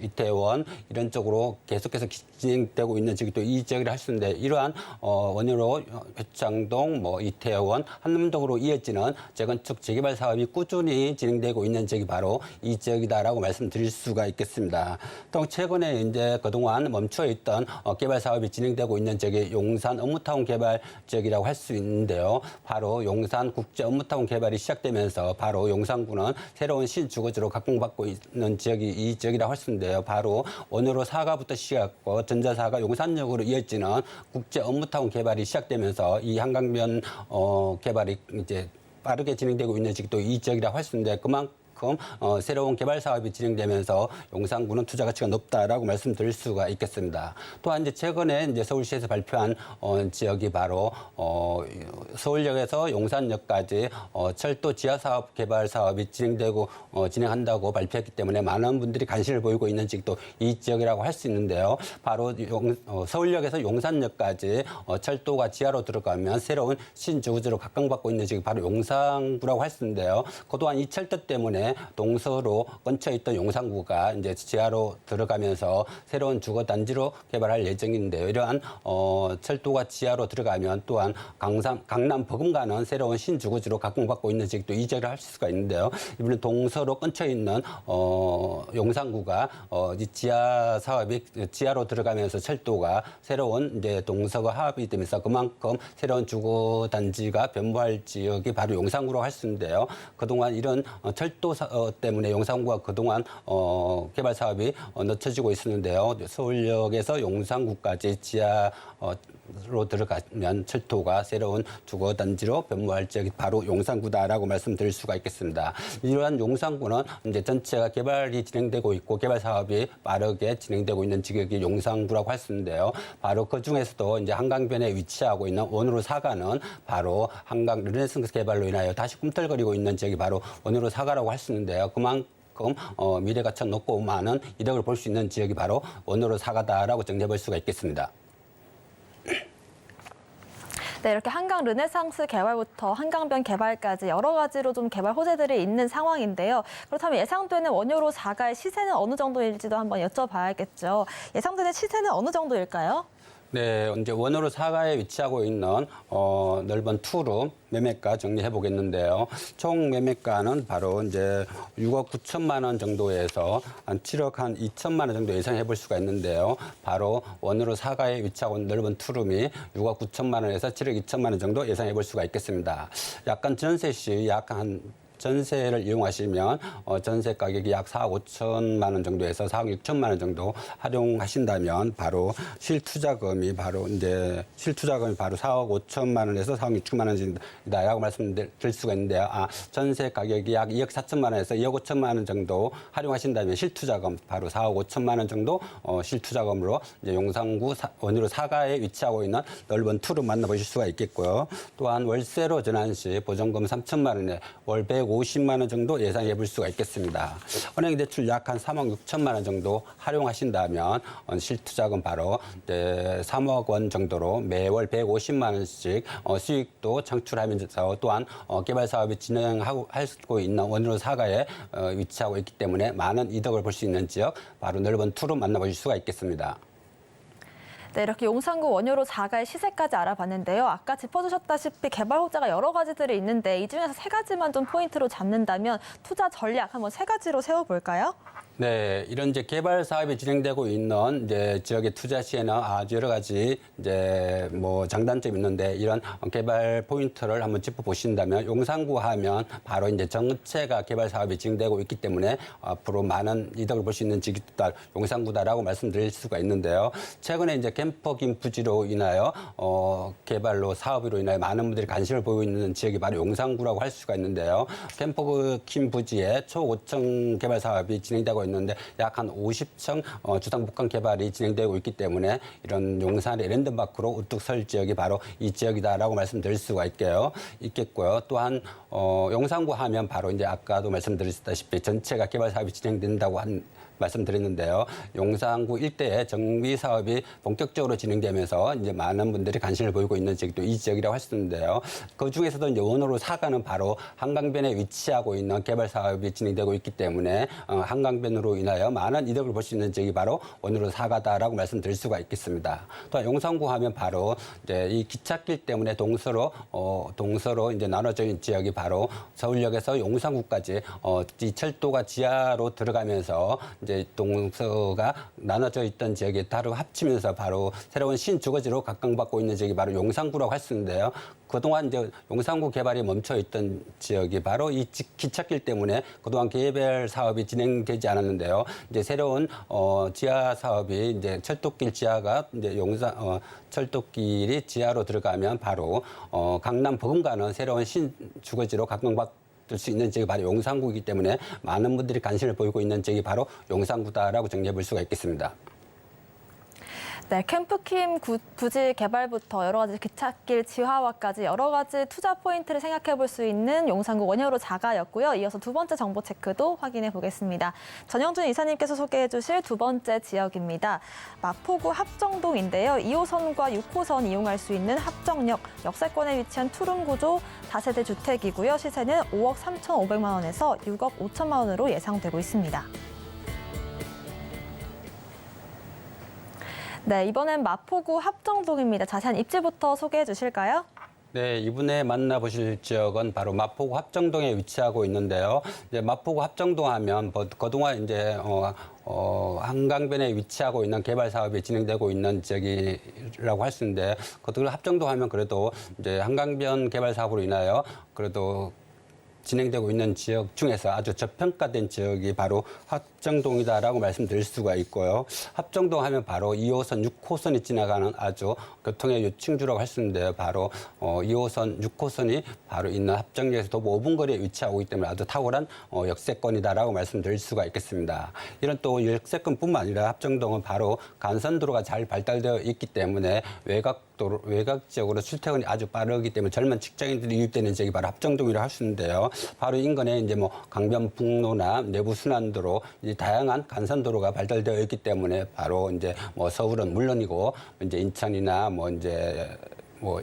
이태원 이런 쪽으로 계속해서 진행되고 있는 지역이 또 이 지역이라 할 수 있는데 이러한 원으로 효창동 뭐 이태원 한남동으로 이어지는 재건축 재개발 사업이 꾸준히 진행되고 있는 지역이 바로 이 지역이다라고 말씀드릴 수가 있겠습니다. 또 최근에 이제 그동안 멈춰 있던 개발 사업이 진행되고 있는 지역이 용산 업무타운 개발 지역이라고 할 수 있는데요. 바로 용산 국제 업무타운 개발이 시작되면서 바로 용산구는 새로운 신주거지로 각광받고 있는 지역이 이 지역이라고 할 수 있는데요. 바로 원으로 사가부터 시작하고 전자사가 용산역으로 이어지는 국제 업무타운 개발이 시작되면서 이 한강변 개발이 이제 빠르게 진행되고 있는 지역도 이 지역이라고 할 수 있는데 그만큼 새로운 개발 사업이 진행되면서 용산구는 투자 가치가 높다라고 말씀드릴 수가 있겠습니다. 또한 이제 최근에 이제 서울시에서 발표한 지역이 바로 서울역에서 용산역까지 철도 지하 사업 개발 사업이 진행한다고 발표했기 때문에 많은 분들이 관심을 보이고 있는 지역도 이 지역이라고 할 수 있는데요. 바로 서울역에서 용산역까지 철도가 지하로 들어가면 새로운 신주거지로 각광받고 있는 지역이 바로 용산구라고 할 수 있는데요. 그동안 이 철도 때문에 동서로 얹혀 있던 용산구가 이제 지하로 들어가면서 새로운 주거 단지로 개발할 예정인데요. 이러한 철도가 지하로 들어가면 또한 강남 버금가는 새로운 신주거지로 각광받고 있는 지역도 이 지역을 할 수가 있는데요. 이번에 동서로 얹혀 있는 용산구가 이 지하 사업이 지하로 들어가면서 철도가 새로운 이제 동서가 합이 되면서 그만큼 새로운 주거 단지가 변모할 지역이 바로 용산구로 할 수 있는데요. 그동안 이런 철도 때문에 용산구가 그동안 개발 사업이 늦춰지고 있었는데요. 서울역에서 용산구까지 지하로 들어가면 철도가 새로운 주거단지로 변모할 지역이 바로 용산구다라고 말씀드릴 수가 있겠습니다. 이러한 용산구는 이제 전체가 개발이 진행되고 있고 개발 사업이 빠르게 진행되고 있는 지역이 용산구라고 할 수 있는데요. 바로 그 중에서도 이제 한강변에 위치하고 있는 원으로 사가는 바로 한강 르네상스 개발로 인하여 다시 꿈틀거리고 있는 지역이 바로 원으로 사가라고 할 수 있는데요. 그만큼 미래가 참 높고 많은 이득을 볼 수 있는 지역이 바로 원으로 사가다라고 정리해 볼 수가 있겠습니다. 네, 이렇게 한강 르네상스 개발부터 한강변 개발까지 여러 가지로 좀 개발 호재들이 있는 상황인데요. 그렇다면 예상되는 원효로 사가의 시세는 어느 정도일지도 한번 여쭤봐야겠죠. 예상되는 시세는 어느 정도일까요? 네, 이제 원으로 사가에 위치하고 있는 넓은 투룸 매매가 정리해 보겠는데요. 총 매매가는 바로 이제 6억 9천만 원 정도에서 한 7억 한 2천만 원 정도 예상해 볼 수가 있는데요. 바로 원으로 사가에 위치하고 있는 넓은 투룸이 6억 9천만 원에서 7억 2천만 원 정도 예상해 볼 수가 있겠습니다. 약간 전세 시 약간 전세를 이용하시면 전세 가격이 약 4억 5천만 원 정도에서 4억 6천만 원 정도 활용하신다면 바로 실투자금이 바로 4억 5천만 원에서 4억 6천만 원이다라고 말씀드릴 수가 있는데요. 전세 가격이 약 2억 4천만 원에서 2억 5천만 원 정도 활용하신다면 실투자금 바로 4억 5천만 원 정도 실투자금으로 이제 용산구 원으로 사가에 위치하고 있는 넓은 투룸 만나보실 수가 있겠고요. 또한 월세로 전환 시 보증금 3천만 원에 월 150만 원 정도 예상해 볼 수가 있겠습니다. 은행 대출 약 한 3억 6천만 원 정도 활용하신다면 실투자금 바로 3억 원 정도로 매월 150만 원씩 수익도 창출하면서 또한 개발 사업이 진행하고 있는 원으로 사가에 위치하고 있기 때문에 많은 이득을 볼 수 있는 지역 바로 넓은 투룸 만나보실 수가 있겠습니다. 네, 이렇게 용산구 원효로 사가의 시세까지 알아봤는데요. 아까 짚어주셨다시피 개발 호재가 여러 가지들이 있는데 이 중에서 세 가지만 좀 포인트로 잡는다면 투자 전략 한번 세 가지로 세워볼까요? 네, 이런 이제 개발 사업이 진행되고 있는 이제 지역의 투자 시에는 아주 여러 가지 이제 뭐 장단점이 있는데 이런 개발 포인트를 한번 짚어보신다면 용산구 하면 바로 이제 전체가 개발 사업이 진행되고 있기 때문에 앞으로 많은 이득을 볼 수 있는 지역이다, 용산구다라고 말씀드릴 수가 있는데요. 최근에 이제 캠퍼김 부지로 인하여 개발로 사업으로 인하여 많은 분들이 관심을 보이고 있는 지역이 바로 용산구라고 할 수가 있는데요. 캠퍼김 부지에 초5층 개발 사업이 진행되고 있는데 약 한 50층 주상복합 개발이 진행되고 있기 때문에 이런 용산의 랜드마크로 우뚝 설 지역이 바로 이 지역이다라고 말씀드릴 수가 있겠고요. 또한 용산구 하면 바로 이제 아까도 말씀드렸다시피 전체가 개발 사업이 진행된다고 말씀드렸는데요. 용산구 일대에 정비 사업이 본격적으로 진행되면서 이제 많은 분들이 관심을 보이고 있는 지역도 이 지역이라고 할 수 있는데요. 그 중에서도 이제 원으로 4가는 바로 한강변에 위치하고 있는 개발 사업이 진행되고 있기 때문에 한강변으로 인하여 많은 이득을 볼 수 있는 지역이 바로 원으로 4가다라고 말씀드릴 수가 있겠습니다. 또 용산구 하면 바로 이제 이 기찻길 때문에 동서로 이제 나눠져 있는 지역이 바로 서울역에서 용산구까지 이 철도가 지하로 들어가면서 이제 동서가 나눠져 있던 지역이 따로 합치면서 바로 새로운 신주거지로 각광받고 있는 지역이 바로 용산구라고 할 수 있는데요. 그동안 이제 용산구 개발이 멈춰 있던 지역이 바로 이 기찻길 때문에 그동안 개발 사업이 진행되지 않았는데요. 이제 새로운 지하 사업이 이제 철도길 지하가 이제 철도길이 지하로 들어가면 바로 강남 버금가는 새로운 신주거지로 각광받고 수 있는 지역이 바로 용산구이기 때문에 많은 분들이 관심을 보이고 있는 지역이 바로 용산구다라고 정리해 볼 수가 있겠습니다. 네, 캠프킴 부지 개발부터 여러 가지 기찻길 지하화까지 여러 가지 투자 포인트를 생각해 볼 수 있는 용산구 원효로 자가였고요. 이어서 두 번째 정보 체크도 확인해 보겠습니다. 전영준 이사님께서 소개해 주실 두 번째 지역입니다. 마포구 합정동인데요. 2호선과 6호선 이용할 수 있는 합정역, 역세권에 위치한 투룸 구조 다세대 주택이고요. 시세는 5억 3,500만 원에서 6억 5천만 원으로 예상되고 있습니다. 네, 이번엔 마포구 합정동입니다. 자세한 입지부터 소개해 주실까요? 네, 이번에 만나보실 지역은 바로 마포구 합정동에 위치하고 있는데요. 이제 마포구 합정동 하면 그동안 이제 한강변에 위치하고 있는 개발 사업이 진행되고 있는 지역이라고 할 수 있는데, 그것도 합정동 하면 그래도 이제 한강변 개발 사업으로 인하여 그래도 진행되고 있는 지역 중에서 아주 저평가된 지역이 바로 합정동이다라고 말씀드릴 수가 있고요. 합정동 하면 바로 2호선, 6호선이 지나가는 아주 교통의 요충지라고 할 수 있는데요. 바로 2호선, 6호선이 바로 있는 합정역에서 도보 5분 거리에 위치하고 있기 때문에 아주 탁월한 역세권이다라고 말씀드릴 수가 있겠습니다. 이런 또 역세권뿐만 아니라 합정동은 바로 간선도로가 잘 발달되어 있기 때문에 외곽 지역으로 출퇴근이 아주 빠르기 때문에 젊은 직장인들이 유입되는 지역이 바로 합정동이라고 할 수 있는데요. 바로 인근에 이제 뭐 강변북로나 내부순환도로 이제 다양한 간선도로가 발달되어 있기 때문에 바로 이제 뭐 서울은 물론이고 이제 인천이나 뭐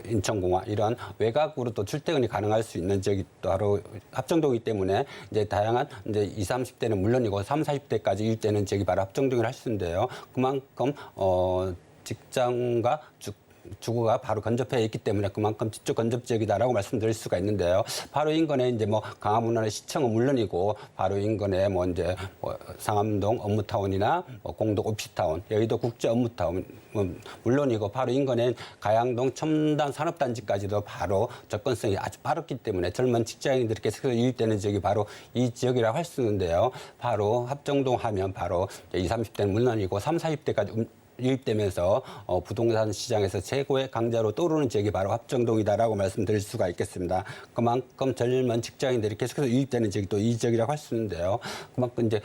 인천공항 이런 외곽으로 또 출퇴근이 가능할 수 있는 지역이 바로 합정동이기 때문에 이제 다양한 이제 20, 30대는 물론이고 30, 40대까지 유입되는 지역이 바로 합정동이라 할 수 있는데요. 그만큼 직장과 주거가 바로 근접해 있기 때문에 그만큼 지적 근접 지역이다라고 말씀드릴 수가 있는데요. 바로 인근에 이제 뭐 강화문화의 시청은 물론이고 바로 인근에 상암동 업무타운이나 공덕 오피스타운, 여의도 국제 업무타운 물론이고 바로 인근에 가양동 첨단 산업단지까지도 바로 접근성이 아주 빠르기 때문에 젊은 직장인들이 계속해서 유입되는 지역이 바로 이 지역이라고 할 수 있는데요. 바로 합정동 하면 바로 20, 30대는 물론이고 30, 40대까지 유입되면서 부동산 시장에서 최고의 강자로 떠오르는 지역이 바로 합정동이다라고 말씀드릴 수가 있겠습니다. 그만큼 젊은 직장인들이 계속해서 유입되는 지역이 또 이 지역이라고 할 수 있는데요. 그만큼 이제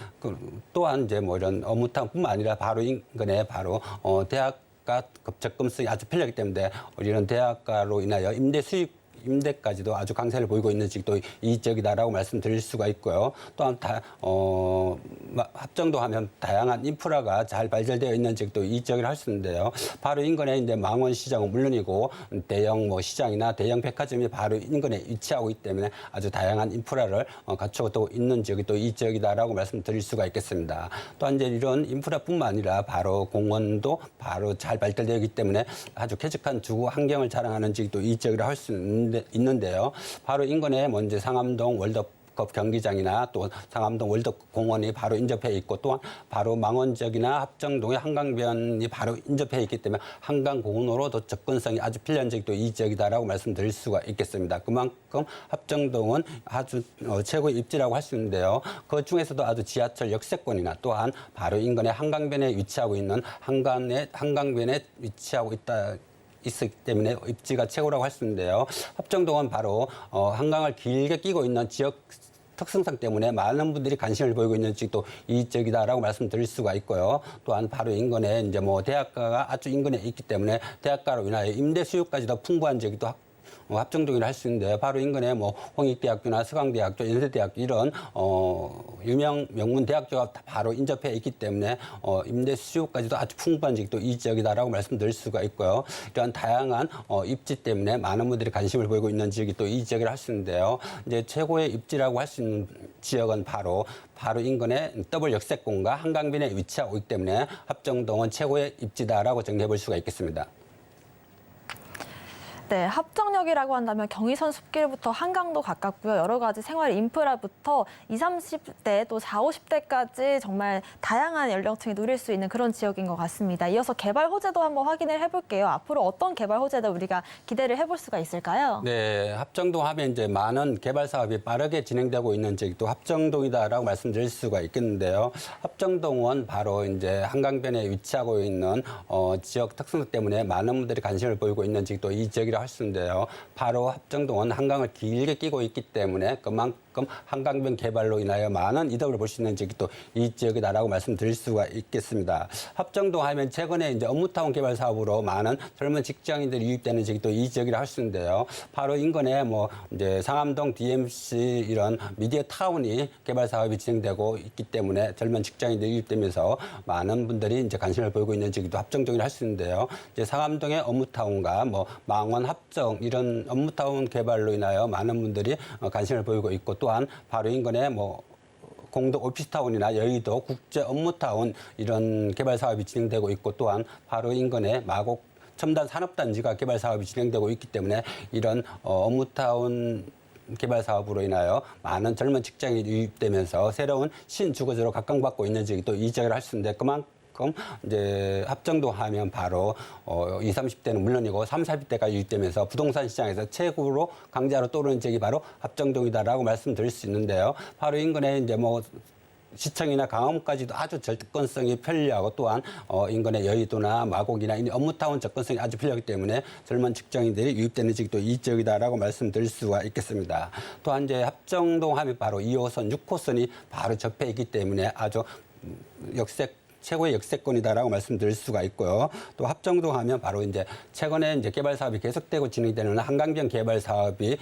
또한 이제 뭐 이런 업무타운뿐만 아니라 바로 인근에 바로 대학가 접근성이 아주 편리하기 때문에 이런 대학가로 인하여 임대까지도 아주 강세를 보이고 있는 지역도 이 지역이다라고 말씀드릴 수가 있고요. 또한 합정동 하면 다양한 인프라가 잘 발달되어 있는 지역도 이 지역이라 할 수 있는데요. 바로 인근에 이제 망원시장은 물론이고 대형 시장이나 대형 백화점이 바로 인근에 위치하고 있기 때문에 아주 다양한 인프라를 갖추고 있는 지역이 또 이 지역이다라고 말씀드릴 수가 있겠습니다. 또한 이제 이런 인프라뿐만 아니라 바로 공원도 바로 잘 발달되어 있기 때문에 아주 쾌적한 주거 환경을 자랑하는 지역도 이 지역이라 할 수 있는데요. 바로 인근에 먼저 상암동 월드컵 경기장이나 또 상암동 월드공원이 바로 인접해 있고 또한 바로 망원 지역이나 합정동의 한강변이 바로 인접해 있기 때문에 한강공원으로도 접근성이 아주 필연적이고 또 이 지역이다라고 말씀드릴 수가 있겠습니다. 그만큼 합정동은 아주 최고의 입지라고 할 수 있는데요. 그 중에서도 아주 지하철 역세권이나 또한 바로 인근의 한강변에 위치하고 있는 한강변에 위치하고 있기 때문에 입지가 최고라고 할 수 있는데요. 합정동은 바로 한강을 길게 끼고 있는 지역 특성상 때문에 많은 분들이 관심을 보이고 있는 지역도 이 지역이다라고 말씀드릴 수가 있고요. 또한 바로 인근에 이제 뭐 대학가가 아주 인근에 있기 때문에 대학가로 인하여 임대 수요까지도 풍부한 지역이도 합정동이라 할 수 있는데 바로 인근에 뭐 홍익대학교나 서강대학교, 연세대학교 이런 유명 명문 대학교가 다 바로 인접해 있기 때문에 임대 수요까지도 아주 풍부한 지역도 이 지역이다라고 말씀드릴 수가 있고요. 이러한 다양한 입지 때문에 많은 분들이 관심을 보이고 있는 지역이 또 이 지역이라 할 수 있는데요. 이제 최고의 입지라고 할 수 있는 지역은 바로 인근의 더블 역세권과 한강변에 위치하고 있기 때문에 합정동은 최고의 입지다라고 정리해 볼 수가 있겠습니다. 네, 합정역이라고 한다면 경의선 숲길부터 한강도 가깝고요. 여러 가지 생활 인프라부터 20, 30대 또 40, 50대까지 정말 다양한 연령층이 누릴 수 있는 그런 지역인 것 같습니다. 이어서 개발 호재도 한번 확인을 해볼게요. 앞으로 어떤 개발 호재도 우리가 기대를 해볼 수가 있을까요? 네, 합정동 하면 이제 많은 개발 사업이 빠르게 진행되고 있는 지역이 또 합정동이다라고 말씀드릴 수가 있겠는데요. 합정동은 바로 이제 한강변에 위치하고 있는 지역 특성 때문에 많은 분들이 관심을 보이고 있는 지역이 또 이 지역이라 할 수 있는데요. 바로 합정동은 한강을 길게 끼고 있기 때문에 그만큼 한강변 개발로 인하여 많은 이득을 볼 수 있는 지역이 또 이 지역이다라고 말씀드릴 수가 있겠습니다. 합정동 하면 최근에 이제 업무타운 개발 사업으로 많은 젊은 직장인들이 유입되는 지역이 또 이 지역이라 할 수 있는데요. 바로 인근에 뭐 이제 상암동 DMC 이런 미디어 타운이 개발 사업이 진행되고 있기 때문에 젊은 직장인들이 유입되면서 많은 분들이 이제 관심을 보이고 있는 지역도 합정동이라 할 수 있는데요. 이제 상암동의 업무타운과 뭐 망원 합정 이런 업무타운 개발로 인하여 많은 분들이 관심을 보이고 있고 또한 바로 인근에 뭐 공동 오피스타운이나 여의도 국제 업무타운 이런 개발 사업이 진행되고 있고 또한 바로 인근에 마곡 첨단 산업단지가 개발 사업이 진행되고 있기 때문에 이런 업무타운 개발 사업으로 인하여 많은 젊은 직장인이 유입되면서 새로운 신주거지로 각광받고 있는 지역이 또 이 지역을 할 수 있는데 그만큼 이제 합정동 하면 바로 20, 30대는 물론이고 30, 40대가 유입되면서 부동산 시장에서 최고로 강자로 떠오르는 지역이 바로 합정동이다라고 말씀드릴 수 있는데요. 바로 인근에 이제 뭐 시청이나 강원까지도 아주 접근성이 편리하고 또한 인근의 여의도나 마곡이나 업무타운 접근성이 아주 편리하기 때문에 젊은 직장인들이 유입되는 지역도 이 지역이다라고 말씀드릴 수가 있겠습니다. 또한 이제 합정동 하면 바로 2호선, 6호선이 바로 접해 있기 때문에 아주 최고의 역세권이다라고 말씀드릴 수가 있고요. 또 합정동 하면 바로 이제 최근에 이제 개발 사업이 계속되고 진행되는 한강변 개발 사업이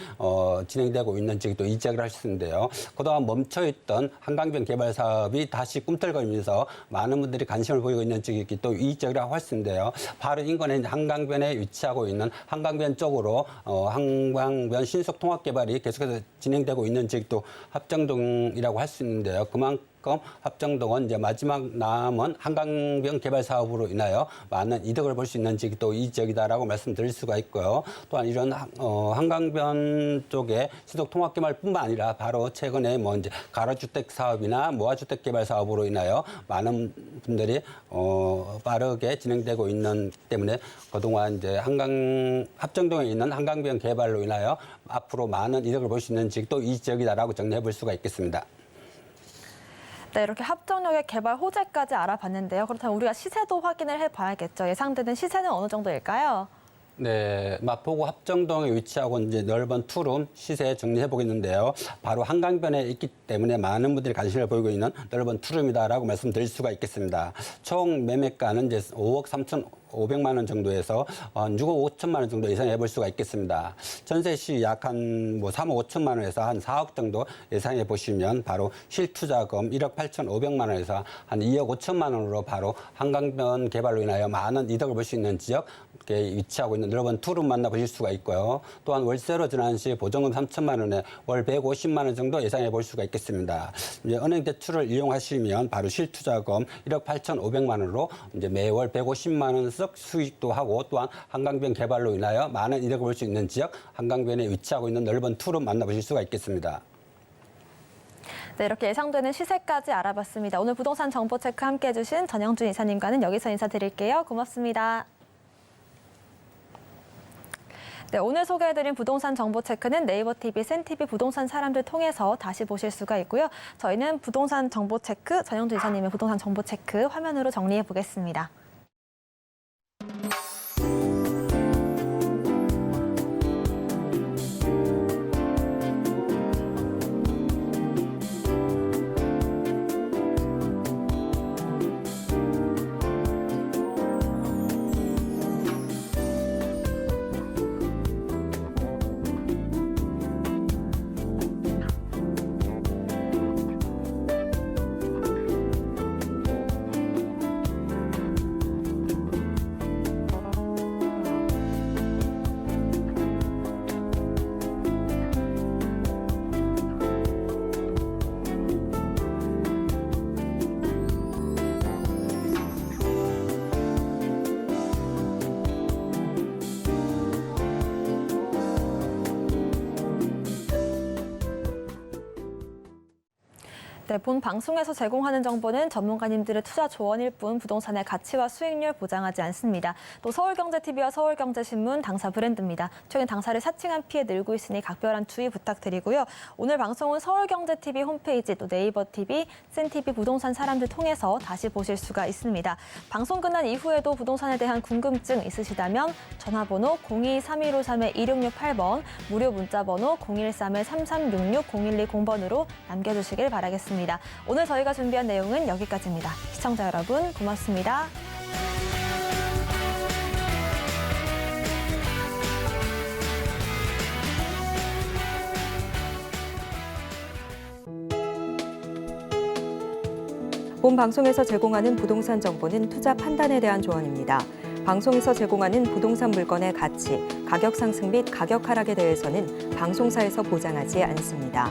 진행되고 있는 지역이 또 이 지역을 할 수 있는데요. 그동안 멈춰있던 한강변 개발 사업이 다시 꿈틀거리면서 많은 분들이 관심을 보이고 있는 지역이 또 이 지역이라고 할 수 있는데요. 바로 인근에 한강변에 위치하고 있는 한강변 쪽으로 한강변 신속 통합 개발이 계속해서 진행되고 있는 지역이 또 합정동이라고 할 수 있는데요. 그만큼 합정동은 이제 마지막 남은 한강변 개발 사업으로 인하여 많은 이득을 볼 수 있는 지역이 또 이 지역이다라고 말씀드릴 수가 있고요. 또한 이런 한강변 쪽에 신속 통합 개발뿐만 아니라 바로 최근에 뭐 이제 가로주택 사업이나 모아주택 개발 사업으로 인하여 많은 분들이 빠르게 진행되고 있는 때문에 그동안 이제 합정동에 있는 한강변 개발로 인하여 앞으로 많은 이득을 볼 수 있는 지역이 또 이 지역이다라고 정리해 볼 수가 있겠습니다. 네, 이렇게 합정역의 개발 호재까지 알아봤는데요. 그렇다면 우리가 시세도 확인을 해봐야겠죠. 예상되는 시세는 어느 정도일까요? 네, 마포구 합정동에 위치하고 이제 넓은 투룸 시세 정리해 보겠는데요. 바로 한강변에 있기 때문에 많은 분들이 관심을 보이고 있는 넓은 투룸이다라고 말씀드릴 수가 있겠습니다. 총 매매가는 이제 5억 3,500만 원 정도에서 6억 5천만 원 정도 예상해 볼 수가 있겠습니다. 전세 시 약 한 뭐 3억 5천만 원에서 한 4억 정도 예상해 보시면 바로 실투자금 1억 8,500만 원에서 한 2억 5천만 원으로 바로 한강변 개발로 인하여 많은 이득을 볼 수 있는 지역에 위치하고 있는 넓은 투룸 만나보실 수가 있고요. 또한 월세로 전환 시 보증금 3천만 원에 월 150만 원 정도 예상해 볼 수가 있겠습니다. 이제 은행 대출을 이용하시면 바로 실투자금 1억 8,500만 원으로 이제 매월 150만 원 수익도 하고 또한 한강변 개발로 인하여 많은 이득을 볼 수 있는 지역 한강변에 위치하고 있는 넓은 투룸 만나보실 수가 있겠습니다. 네, 이렇게 예상되는 시세까지 알아봤습니다. 오늘 부동산 정보 체크 함께해 주신 전영준 이사님과는 여기서 인사드릴게요. 고맙습니다. 네, 오늘 소개해드린 부동산 정보 체크는 네이버 TV, 센TV 부동산 사람들 통해서 다시 보실 수가 있고요. 저희는 부동산 정보 체크, 전영준 이사님의 부동산 정보 체크 화면으로 정리해 보겠습니다. 네, 본 방송에서 제공하는 정보는 전문가님들의 투자 조언일 뿐 부동산의 가치와 수익률 보장하지 않습니다. 또 서울경제TV와 서울경제신문 당사 브랜드입니다. 최근 당사를 사칭한 피해 늘고 있으니 각별한 주의 부탁드리고요. 오늘 방송은 서울경제TV 홈페이지 또 네이버TV, 센TV 부동산 사람들 통해서 다시 보실 수가 있습니다. 방송 끝난 이후에도 부동산에 대한 궁금증 있으시다면 전화번호 02-3153-2668번, 무료 문자번호 013-3366-0120번으로 남겨주시길 바라겠습니다. 오늘 저희가 준비한 내용은 여기까지입니다. 시청자 여러분 고맙습니다. 본 방송에서 제공하는 부동산 정보는 투자 판단에 대한 조언입니다. 방송에서 제공하는 부동산 물건의 가치, 가격 상승 및 가격 하락에 대해서는 방송사에서 보장하지 않습니다.